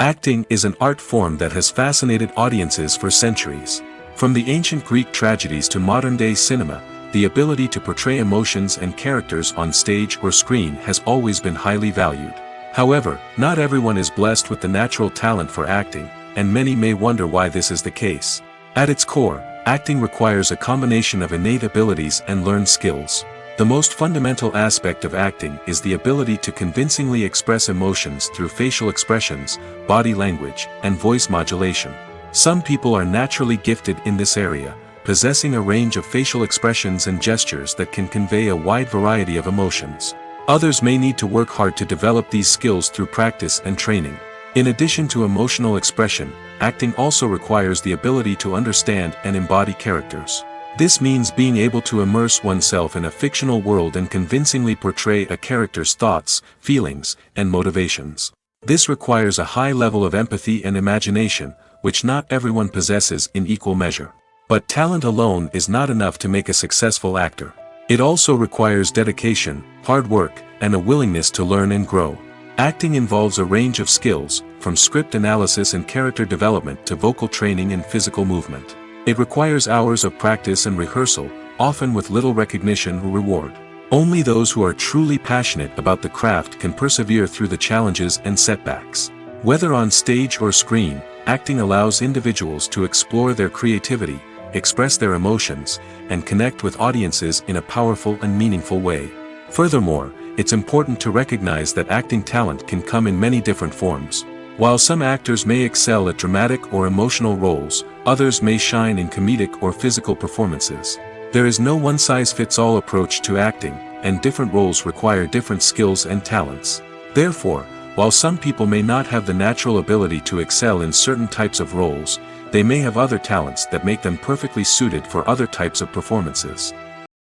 Acting is an art form that has fascinated audiences for centuries. From the ancient Greek tragedies to modern-day cinema, the ability to portray emotions and characters on stage or screen has always been highly valued. However, not everyone is blessed with the natural talent for acting, and many may wonder why this is the case. At its core, acting requires a combination of innate abilities and learned skills. The most fundamental aspect of acting is the ability to convincingly express emotions through facial expressions, body language, and voice modulation. Some people are naturally gifted in this area, possessing a range of facial expressions and gestures that can convey a wide variety of emotions. Others may need to work hard to develop these skills through practice and training. In addition to emotional expression, acting also requires the ability to understand and embody characters. This means being able to immerse oneself in a fictional world and convincingly portray a character's thoughts, feelings, and motivations. This requires a high level of empathy and imagination, which not everyone possesses in equal measure. But talent alone is not enough to make a successful actor. It also requires dedication, hard work, and a willingness to learn and grow. Acting involves a range of skills, from script analysis and character development to vocal training and physical movement. It requires hours of practice and rehearsal, often with little recognition or reward. Only those who are truly passionate about the craft can persevere through the challenges and setbacks. Whether on stage or screen, acting allows individuals to explore their creativity, express their emotions, and connect with audiences in a powerful and meaningful way. Furthermore, it's important to recognize that acting talent can come in many different forms. While some actors may excel at dramatic or emotional roles, others may shine in comedic or physical performances. There is no one-size-fits-all approach to acting, and different roles require different skills and talents. Therefore, while some people may not have the natural ability to excel in certain types of roles, they may have other talents that make them perfectly suited for other types of performances.